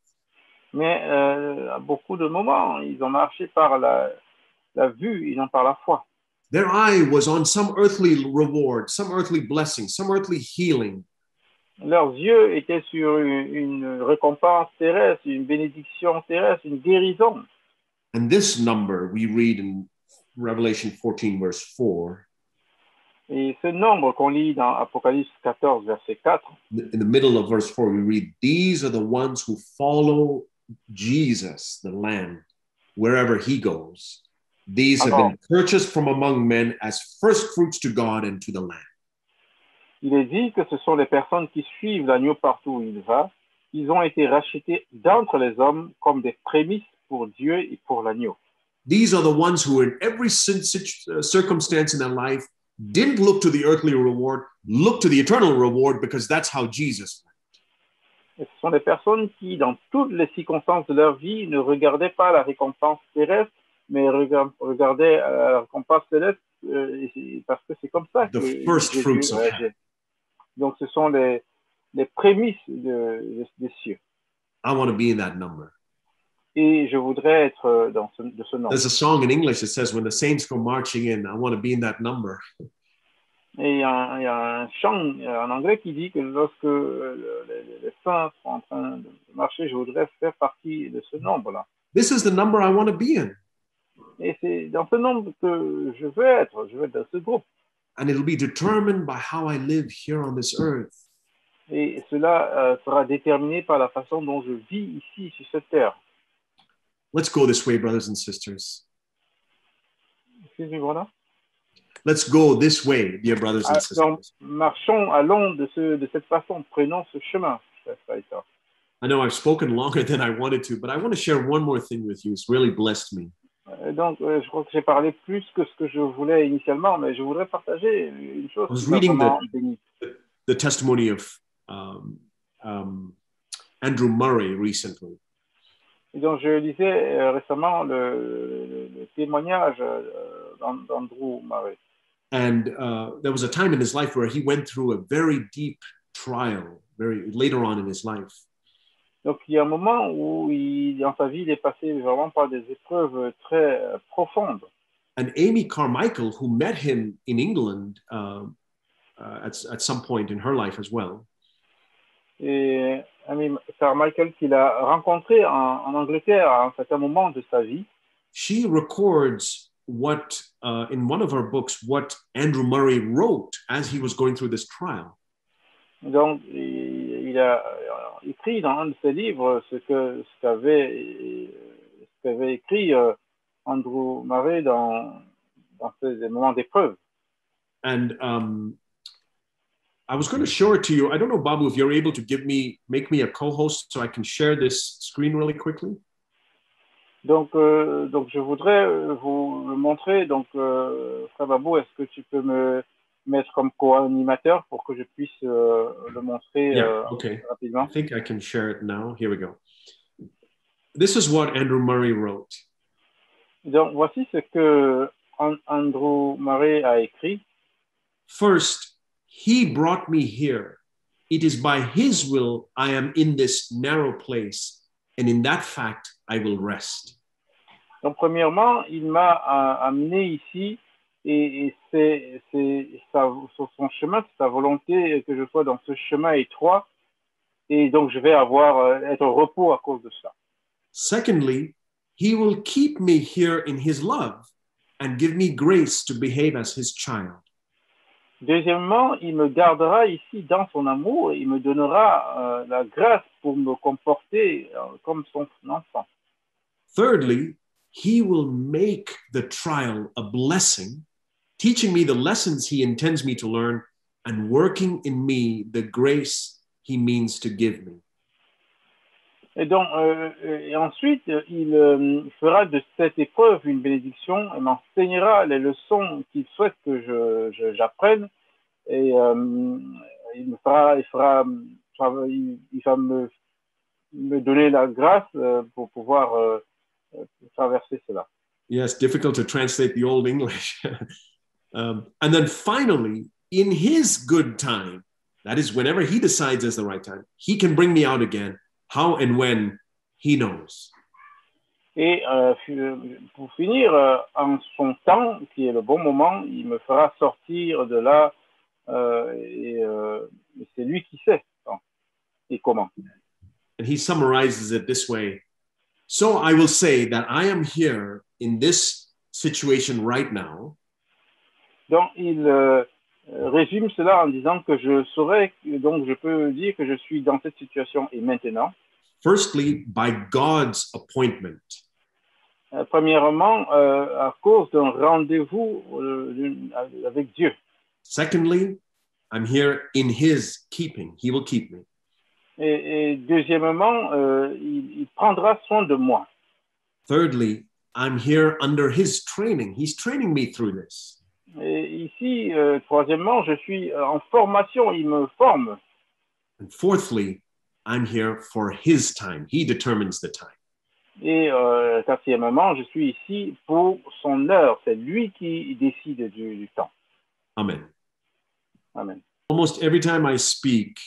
Mais à beaucoup de moments, ils ont marché par la vue et non par la foi. Their eye was on some earthly reward, some earthly blessing, some earthly healing. Leurs yeux étaient sur une récompense terrestre, une bénédiction terrestre, une guérison. And this number we read in Revelation 14, verse 4. Et ce nombre qu'on lit dans Apocalypse 14, verset 4. In the middle of verse 4, we read, these are the ones who follow Jesus, the Lamb, wherever he goes. These have been purchased from among men as first fruits to God and to the Lamb. Il est dit que ce sont les personnes qui suivent l'agneau partout où il va. Ils ont été rachetés d'entre les hommes comme des prémices pour Dieu et pour l'agneau. These are the ones who in every circumstance in their life didn't look to the earthly reward, look to the eternal reward because that's how Jesus went. Et ce sont des personnes qui, dans toutes les circonstances de leur vie, ne regardaient pas la récompense terrestre, mais regardaient la récompense céleste parce que c'est comme ça que The first fruits of heaven. Donc, ce sont les prémices des cieux. I want to be in that number. Et je voudrais être de ce nombre. There's a song in English that says, when the saints go marching in, I want to be in that number. Et il y a un chant en anglais qui dit que lorsque les saints sont en train de marcher, je voudrais faire partie de ce nombre-là. This is the number I want to be in. Et c'est dans ce nombre que je veux être dans ce groupe. And it'll be determined by how I live here on this earth. Et cela sera déterminé par la façon dont je vis ici, sur cette terre. Let's go this way, brothers and sisters. Voilà. Let's go this way, dear brothers and sisters. Donc, marchons, allons de cette façon, prenons ce chemin. I know I've spoken longer than I wanted to, but I want to share one more thing with you. It's really blessed me. Donc, je crois que j'ai parlé plus que ce que je voulais initialement, mais je voudrais partager une chose. I was reading the testimony of Andrew Murray recently. Et donc, je lisais récemment le témoignage d'Andrew Murray. And there was a time in his life where he went through a very deep trial, very later on in his life. Donc, il y a un moment où, dans sa vie, il est passé vraiment par des épreuves très profondes. And Amy Carmichael, who met him in England at some point in her life as well. Et Amy Carmichael, qu'il a rencontré en Angleterre à un certain moment de sa vie. She records what, in one of her books, what Andrew Murray wrote as he was going through this trial. Donc, il a écrit dans un de ses livres ce qu'avait écrit Andrew Murray dans ces moments d'épreuve. And I was going to show it to you. I don't know, Babu, if you're able to make me a co-host so I can share this screen really quickly. Donc je voudrais vous le montrer. Donc, Frère Babou, est-ce que tu peux me mettre comme co-animateur pour que je puisse le montrer rapidement? I think I can share it now. Here we go. This is what Andrew Murray wrote. Donc, voici ce que Andrew Murray a écrit. First, he brought me here. It is by his will I am in this narrow place, and in that fact I will rest. Donc, premièrement, il m'a amené ici, et c'est sur son chemin, c'est sa volonté que je sois dans ce chemin étroit, et donc je vais être au repos à cause de ça. Secondly, he will keep me here in his love and give me grace to behave as his child. Deuxièmement, il me gardera ici dans son amour et il me donnera la grâce pour me comporter comme son enfant. Thirdly, he will make the trial a blessing, teaching me the lessons he intends me to learn and working in me the grace he means to give me. Et donc, et ensuite, il fera de cette épreuve une bénédiction et m'enseignera les leçons qu'il souhaite que j'apprenne. Et il va me donner la grâce pour pouvoir traverser cela. Yes, difficult to translate the Old English. And then finally, in his good time, that is whenever he decides is the right time, he can bring me out again. How and when, he knows. Et pour finir, en son temps, qui est le bon moment, il me fera sortir de là et c'est lui qui sait quand et comment. And he summarizes it this way. So I will say that I am here in this situation right now. Donc, il résume cela en disant que donc je peux dire que je suis dans cette situation et maintenant. Firstly, by God's appointment. Premièrement, à cause d'un rendez-vous avec Dieu. Secondly, I'm here in his keeping. He will keep me. Et deuxièmement, il prendra soin de moi. Thirdly, I'm here under his training. He's training me through this. Et ici, troisièmement, je suis en formation, il me forme. And fourthly, I'm here for his time. He determines the time. Et quatrièmement, je suis ici pour son heure. C'est lui qui décide du temps. Amen. Amen. Almost every time I speak,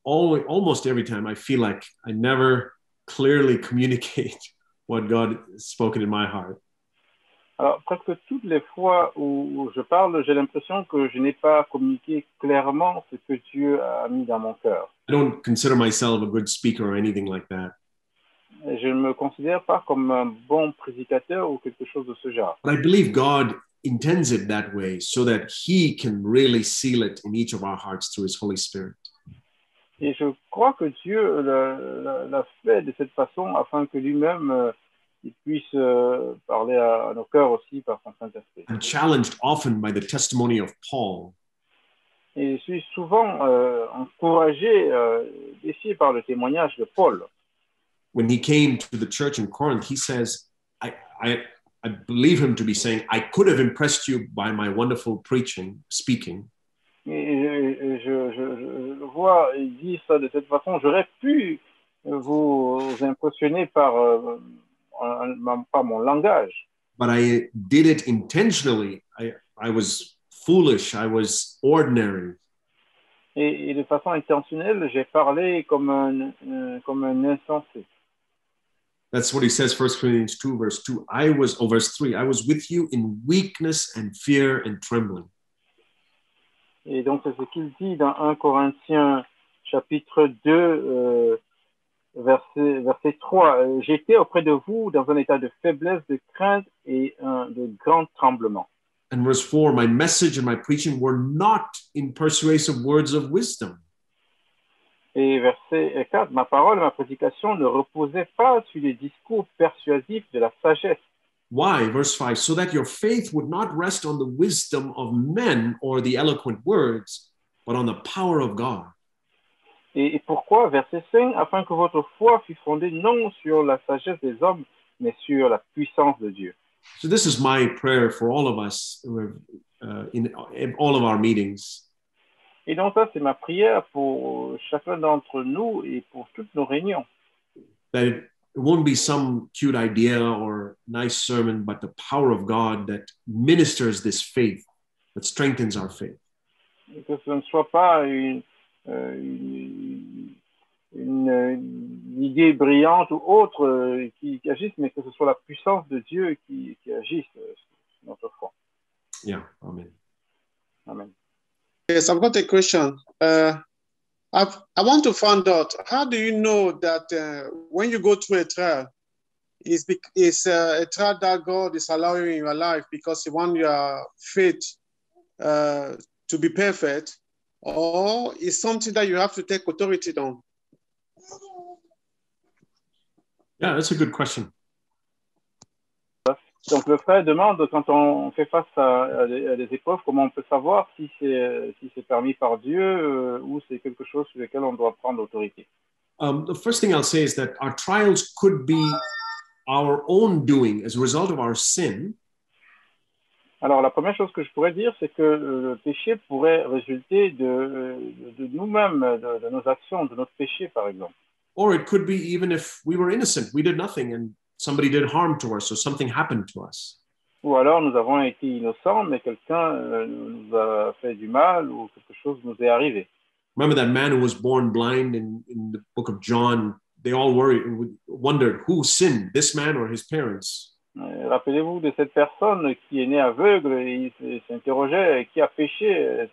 almost every time I feel like I never clearly communicate what God has spoken in my heart. Alors, presque toutes les fois où je parle, j'ai l'impression que je n'ai pas communiqué clairement ce que Dieu a mis dans mon cœur. I don't consider myself a good speaker or anything like that. Et je ne me considère pas comme un bon prédicateur ou quelque chose de ce genre. But I believe God intends it that way so that he can really seal it in each of our hearts through his Holy Spirit. Et je crois que Dieu l'a fait de cette façon afin que lui-même il puisse parler à nos cœurs aussi par son Saint-Esprit. I'm challenged often by the testimony of Paul. Et je suis souvent encouragé, défié par le témoignage de Paul. When he came to the church in Corinth, he says, I believe him to be saying, I could have impressed you by my wonderful preaching, speaking. Et je le vois, il dit ça de cette façon, j'aurais pu vous impressionner par mon langage. But I did it intentionally. I was foolish. I was ordinary. Et de façon intentionnelle, j'ai parlé comme un insensé. That's what he says, 1 Corinthians 2, verse 2. Verse 3, I was with you in weakness and fear and trembling. Et donc, c'est ce qu'il dit dans 1 Corinthiens chapitre 2, verset 3. J'étais auprès de vous dans un état de faiblesse, de crainte et de grand tremblement. And verse 4, my message and my preaching were not in persuasive words of wisdom. Et verset 4, ma parole et ma prédication ne reposaient pas sur les discours persuasifs de la sagesse. Why? Verse 5, so that your faith would not rest on the wisdom of men or the eloquent words, but on the power of God. Et pourquoi? Verset 5, afin que votre foi fût fondée non sur la sagesse des hommes, mais sur la puissance de Dieu. So this is my prayer for all of us in all of our meetings. Et donc ça, c'est ma prière pour chacun d'entre nous et pour toutes nos réunions. That it won't be some cute idea or nice sermon, but the power of God that ministers this faith, that strengthens our faith. Et que ce ne soit pas une idée brillante ou autre qui agisse, mais que ce soit la puissance de Dieu qui agisse sur notre foi. Yeah, amen. Amen. Yes, I've got a question. I want to find out, how do you know that when you go through a trial, it's a trial that God is allowing in your life because He wants your faith to be perfect, or is something that you have to take authority on? Yeah, that's a good question. Donc le frère demande, quand on fait face à des épreuves, comment on peut savoir si c'est permis par Dieu ou c'est quelque chose sur lequel on doit prendre l'autorité. The first thing I'll say is that our trials could be our own doing as a result of our sin. Alors la première chose que je pourrais dire, c'est que le péché pourrait résulter de nous-mêmes, de nos actions, de notre péché par exemple. Or it could be even if we were innocent, we did nothing and somebody did harm to us or something happened to us. Ou alors nous avons été innocents, mais quelqu'un nous a fait du mal ou quelque chose nous est arrivé. Remember that man who was born blind in the book of John? They all wondered who sinned, this man or his parents. Rappelez-vous de cette personne qui est née aveugle et il s'interrogeait qui a péché,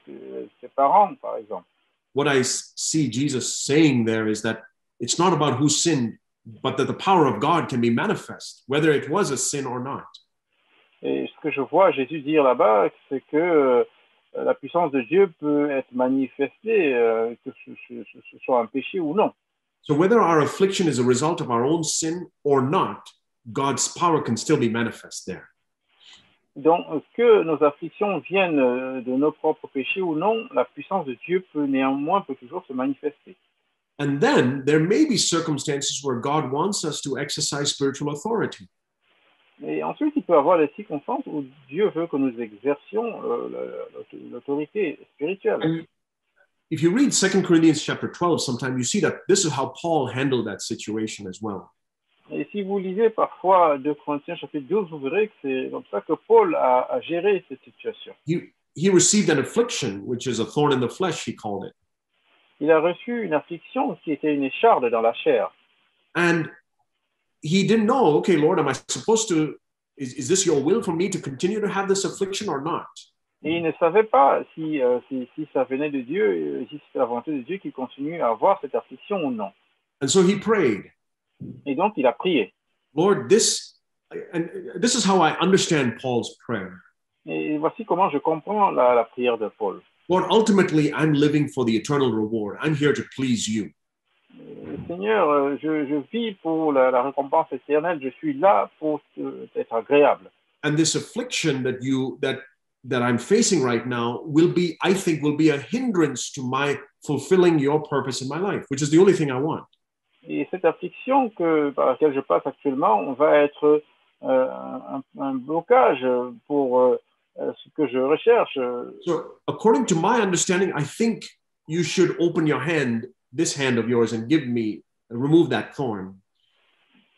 ses parents par exemple. What I see Jesus saying there is that it's not about who sinned, but that the power of God can be manifest, whether it was a sin or not. Et ce que je vois Jésus dire là-bas, c'est que la puissance de Dieu peut être manifestée, que ce soit un péché ou non. So whether our affliction is a result of our own sin or not, God's power can still be manifest there. Donc, que nos afflictions viennent de nos propres péchés ou non, la puissance de Dieu peut toujours se manifester. And then there may be circumstances where God wants us to exercise spiritual authority. Et ensuite, il peut y avoir des circonstances où Dieu veut que nous exercions l'autorité spirituelle. And if you read 2 Corinthians chapter 12, sometimes you see that this is how Paul handled that situation as well. Et si vous lisez parfois 2 Corinthiens chapitre 12, vous verrez que c'est comme ça que Paul a géré cette situation. he received an affliction, which is a thorn in the flesh, he called it. Il a reçu une affliction qui était une écharde dans la chair. And he didn't know, okay, Lord, am I supposed to, is this your will for me to continue to have this affliction or not? Et il ne savait pas si ça venait de Dieu, si c'était la volonté de Dieu qu'il continue à avoir cette affliction ou non. And so he prayed, Et donc, il a prié. Lord, this is how I understand Paul's prayer. Et voici comment je comprends la prière de Paul. Lord, ultimately, I'm living for the eternal reward. I'm here to please you. Seigneur, je vis pour la récompense éternelle. Je suis là pour être agréable. And this affliction that I'm facing right now will be a hindrance to my fulfilling your purpose in my life, which is the only thing I want. Et cette affliction par laquelle je passe actuellement, va être un blocage pour ce que je recherche. So, according to my understanding, I think you should open your hand, this hand of yours, and remove that thorn.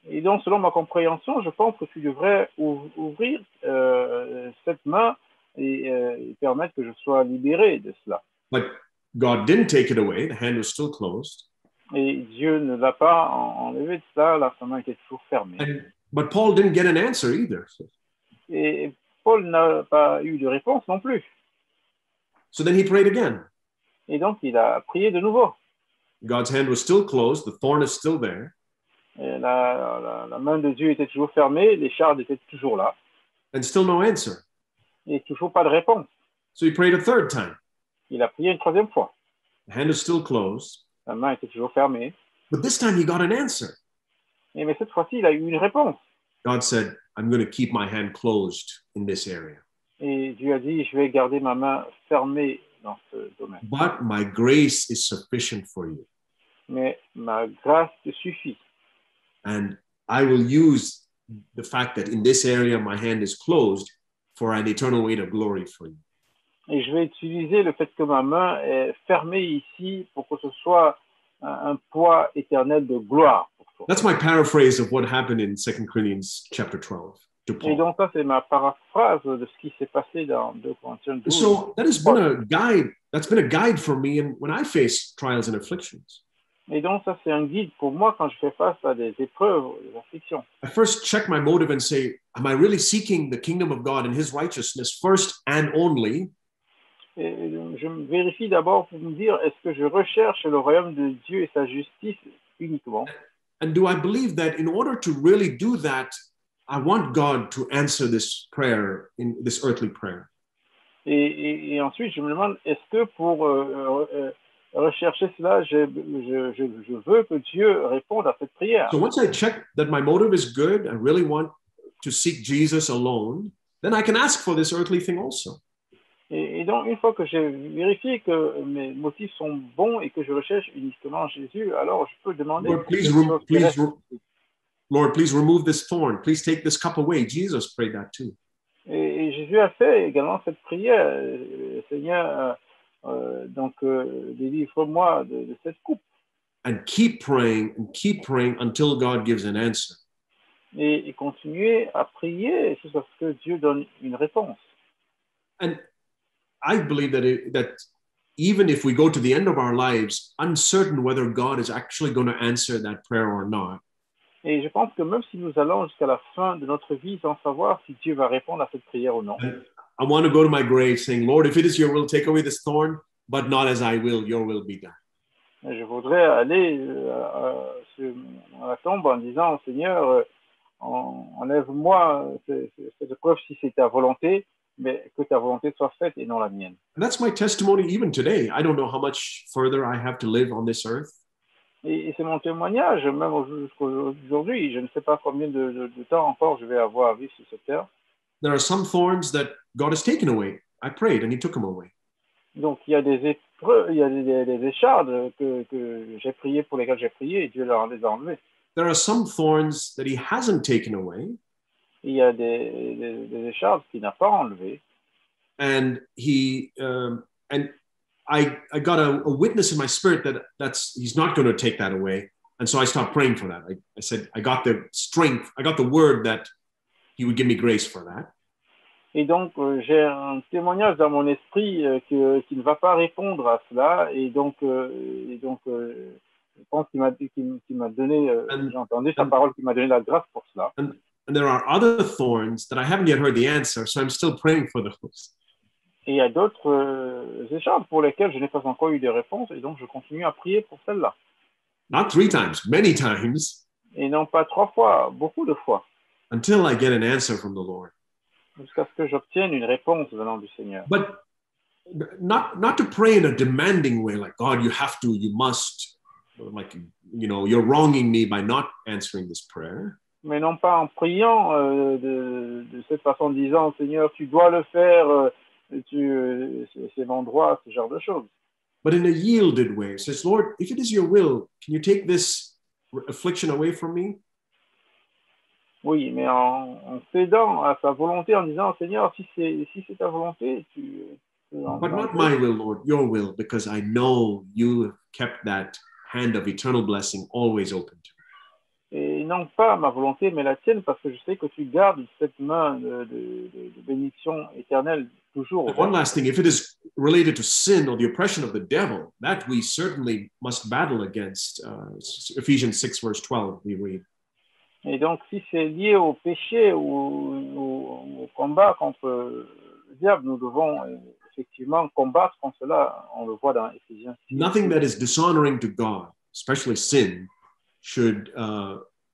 Et donc, selon ma compréhension, je pense que tu devrais ouvrir cette main et permettre que je sois libéré de cela. But God didn't take it away. The hand was still closed. Et Dieu ne l'a pas enlevé de cela, sa main était toujours fermée. But Paul didn't get an answer either. Et Paul n'a pas eu de réponse non plus. So then he prayed again. Et donc, il a prié de nouveau. God's hand was still closed. The thorn is still there. Et la main de Dieu était toujours fermée, l'écharde était toujours là. And still no answer. Et toujours pas de réponse. So he prayed a third time. Il a prié une troisième fois. The hand is still closed. La main était toujours fermée. But this time he got an answer. Mais cette fois-ci, il a eu une réponse. God said, I'm going to keep my hand closed in this area. Et Dieu a dit, je vais garder ma main fermée dans ce domaine. But my grace is sufficient for you. Mais ma grâce te suffit. And I will use the fact that in this area my hand is closed for an eternal weight of glory for you. Et je vais utiliser le fait que ma main est fermée ici pour que ce soit un poids éternel de gloire pour toi. That's my paraphrase of what happened in 2 Corinthians chapter 12 to Paul. Et donc ça, c'est ma paraphrase de ce qui s'est passé dans 2 Corinthiens 12. So that has been a guide. That's been a guide for me when I face trials and afflictions. Et donc ça, c'est un guide pour moi quand je fais face à des épreuves, des afflictions. I first check my motive and say, am I really seeking the kingdom of God and his righteousness first and only? Et je vérifie d'abord pour me dire, est-ce que je recherche le royaume de Dieu et sa justice uniquement? And do I believe that in order to really do that, I want God to answer this prayer, in this earthly prayer? Et ensuite, je me demande, est-ce que pour rechercher cela, je veux que Dieu réponde à cette prière? So once I check that my motive is good, I really want to seek Jesus alone, then I can ask for this earthly thing also. Et donc, une fois que j'ai vérifié que mes motifs sont bons et que je recherche uniquement Jésus, alors je peux demander... Lord, please remove this thorn. Please take this cup away. Jesus prayed that too. Et Jésus a fait également cette prière. Seigneur, délivre-moi de cette coupe. And keep praying until God gives an answer. Et continuer à prier jusqu'à ce que Dieu donne une réponse. And I believe that even if we go to the end of our lives, uncertain whether God is actually going to answer that prayer or not. Et je pense que même si nous allons jusqu'à la fin de notre vie sans savoir si Dieu va répondre à cette prière ou non. I want to go to my grave saying, Lord, if it is your will, take away this thorn, but not as I will, your will be done. Et je voudrais aller à la tombe en disant, Seigneur, enlève-moi cette épreuve si c'est ta volonté, mais que ta volonté soit faite et non la mienne. And that's my testimony even today. I don't know how much further I have to live on this earth. Et c'est mon témoignage, même jusqu'aujourd'hui. Je ne sais pas combien de temps encore je vais avoir à vivre sur cette terre. There are some thorns that God has taken away. I prayed and he took them away. Donc, il y a des épreuves, il y a des échardes que j'ai prié, pour lesquelles j'ai prié, et Dieu les a enlevées. There are some thorns that he hasn't taken away. Il y a des échardes qu'il n'a pas enlevées. And I got a witness in my spirit that he's not going to take that away. And so I stopped praying for that. I said, I got the strength, I got the word that he would give me grace for that. Et donc, j'ai un témoignage dans mon esprit qui ne va pas répondre à cela. Et donc, je pense qu'il m'a donné, j'ai entendu sa parole qui m'a donné la grâce pour cela. And there are other thorns that I haven't yet heard the answer, so I'm still praying for those. Et il y a d'autres échanges pour lesquels je n'ai pas encore eu de réponse. Et donc, je continue à prier pour celle-là. Not 3 times, many times, Et non pas 3 fois, beaucoup de fois. until I get an answer from the Lord. Jusqu'à ce que j'obtienne une réponse venant du Seigneur. But not to pray in a demanding way, like, God, you have to, you must, like, you know, you're wronging me by not answering this prayer. Mais non pas en priant de cette façon, en disant, Seigneur, tu dois le faire, c'est mon droit, ce genre de choses. But in a yielded way, it says, Lord, if it is your will, can you take this affliction away from me? Oui, mais en cédant à sa volonté, en disant, Seigneur, si c'est ta volonté, tu But not my will, Lord, your will, because I know you have kept that hand of eternal blessing always open to me. Et non pas ma volonté, mais la tienne, parce que je sais que tu gardes cette main de bénédiction éternelle toujours And one ouverte. last thing, if it is related to sin or the oppression of the devil, that we certainly must battle against. Ephesians 6, verse 12, we read. Et donc, si c'est lié au péché ou au combat contre le diable, nous devons effectivement combattre contre cela. On le voit dans Éphésiens 6. Nothing that is dishonoring to God, especially sin, should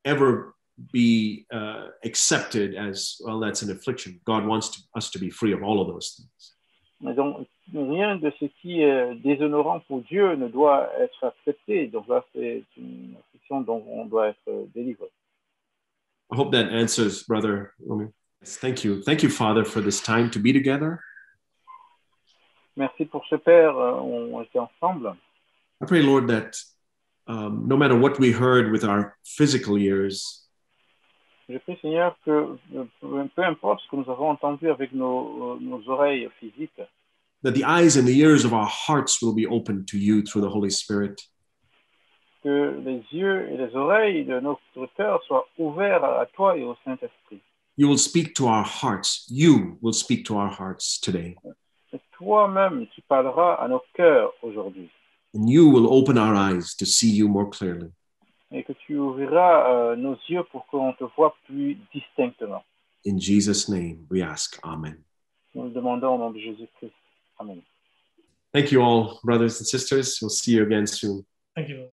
ever be accepted as, well, that's an affliction. God wants us to be free of all of those things. Mais donc, rien de ce qui est déshonorant pour Dieu ne doit être accepté. Donc là, c'est une affliction dont on doit être délivré. I hope that answers, Brother Romy. Thank you. Thank you, Father, for this time to be together. Merci pour ce Père, on était ensemble. I pray, Lord, that no matter what we heard with our physical ears, Je prie, Seigneur, que peu importe ce que nous avons entendu avec nos oreilles physiques, that the eyes and the ears of our hearts will be open to you through the Holy Spirit. que les yeux et les oreilles de notre cœur soient ouverts à toi et au Saint-Esprit. You will speak to our hearts. You will speak to our hearts today. Et toi-même, tu parleras à nos cœurs aujourd'hui. And you will open our eyes to see you more clearly. Et que tu ouvriras nos yeux pour qu'on te voie plus distinctement. In Jesus' name, we ask. Amen. Nous le demandons au nom de Jésus-Christ. Amen. Thank you all, brothers and sisters. We'll see you again soon. Thank you.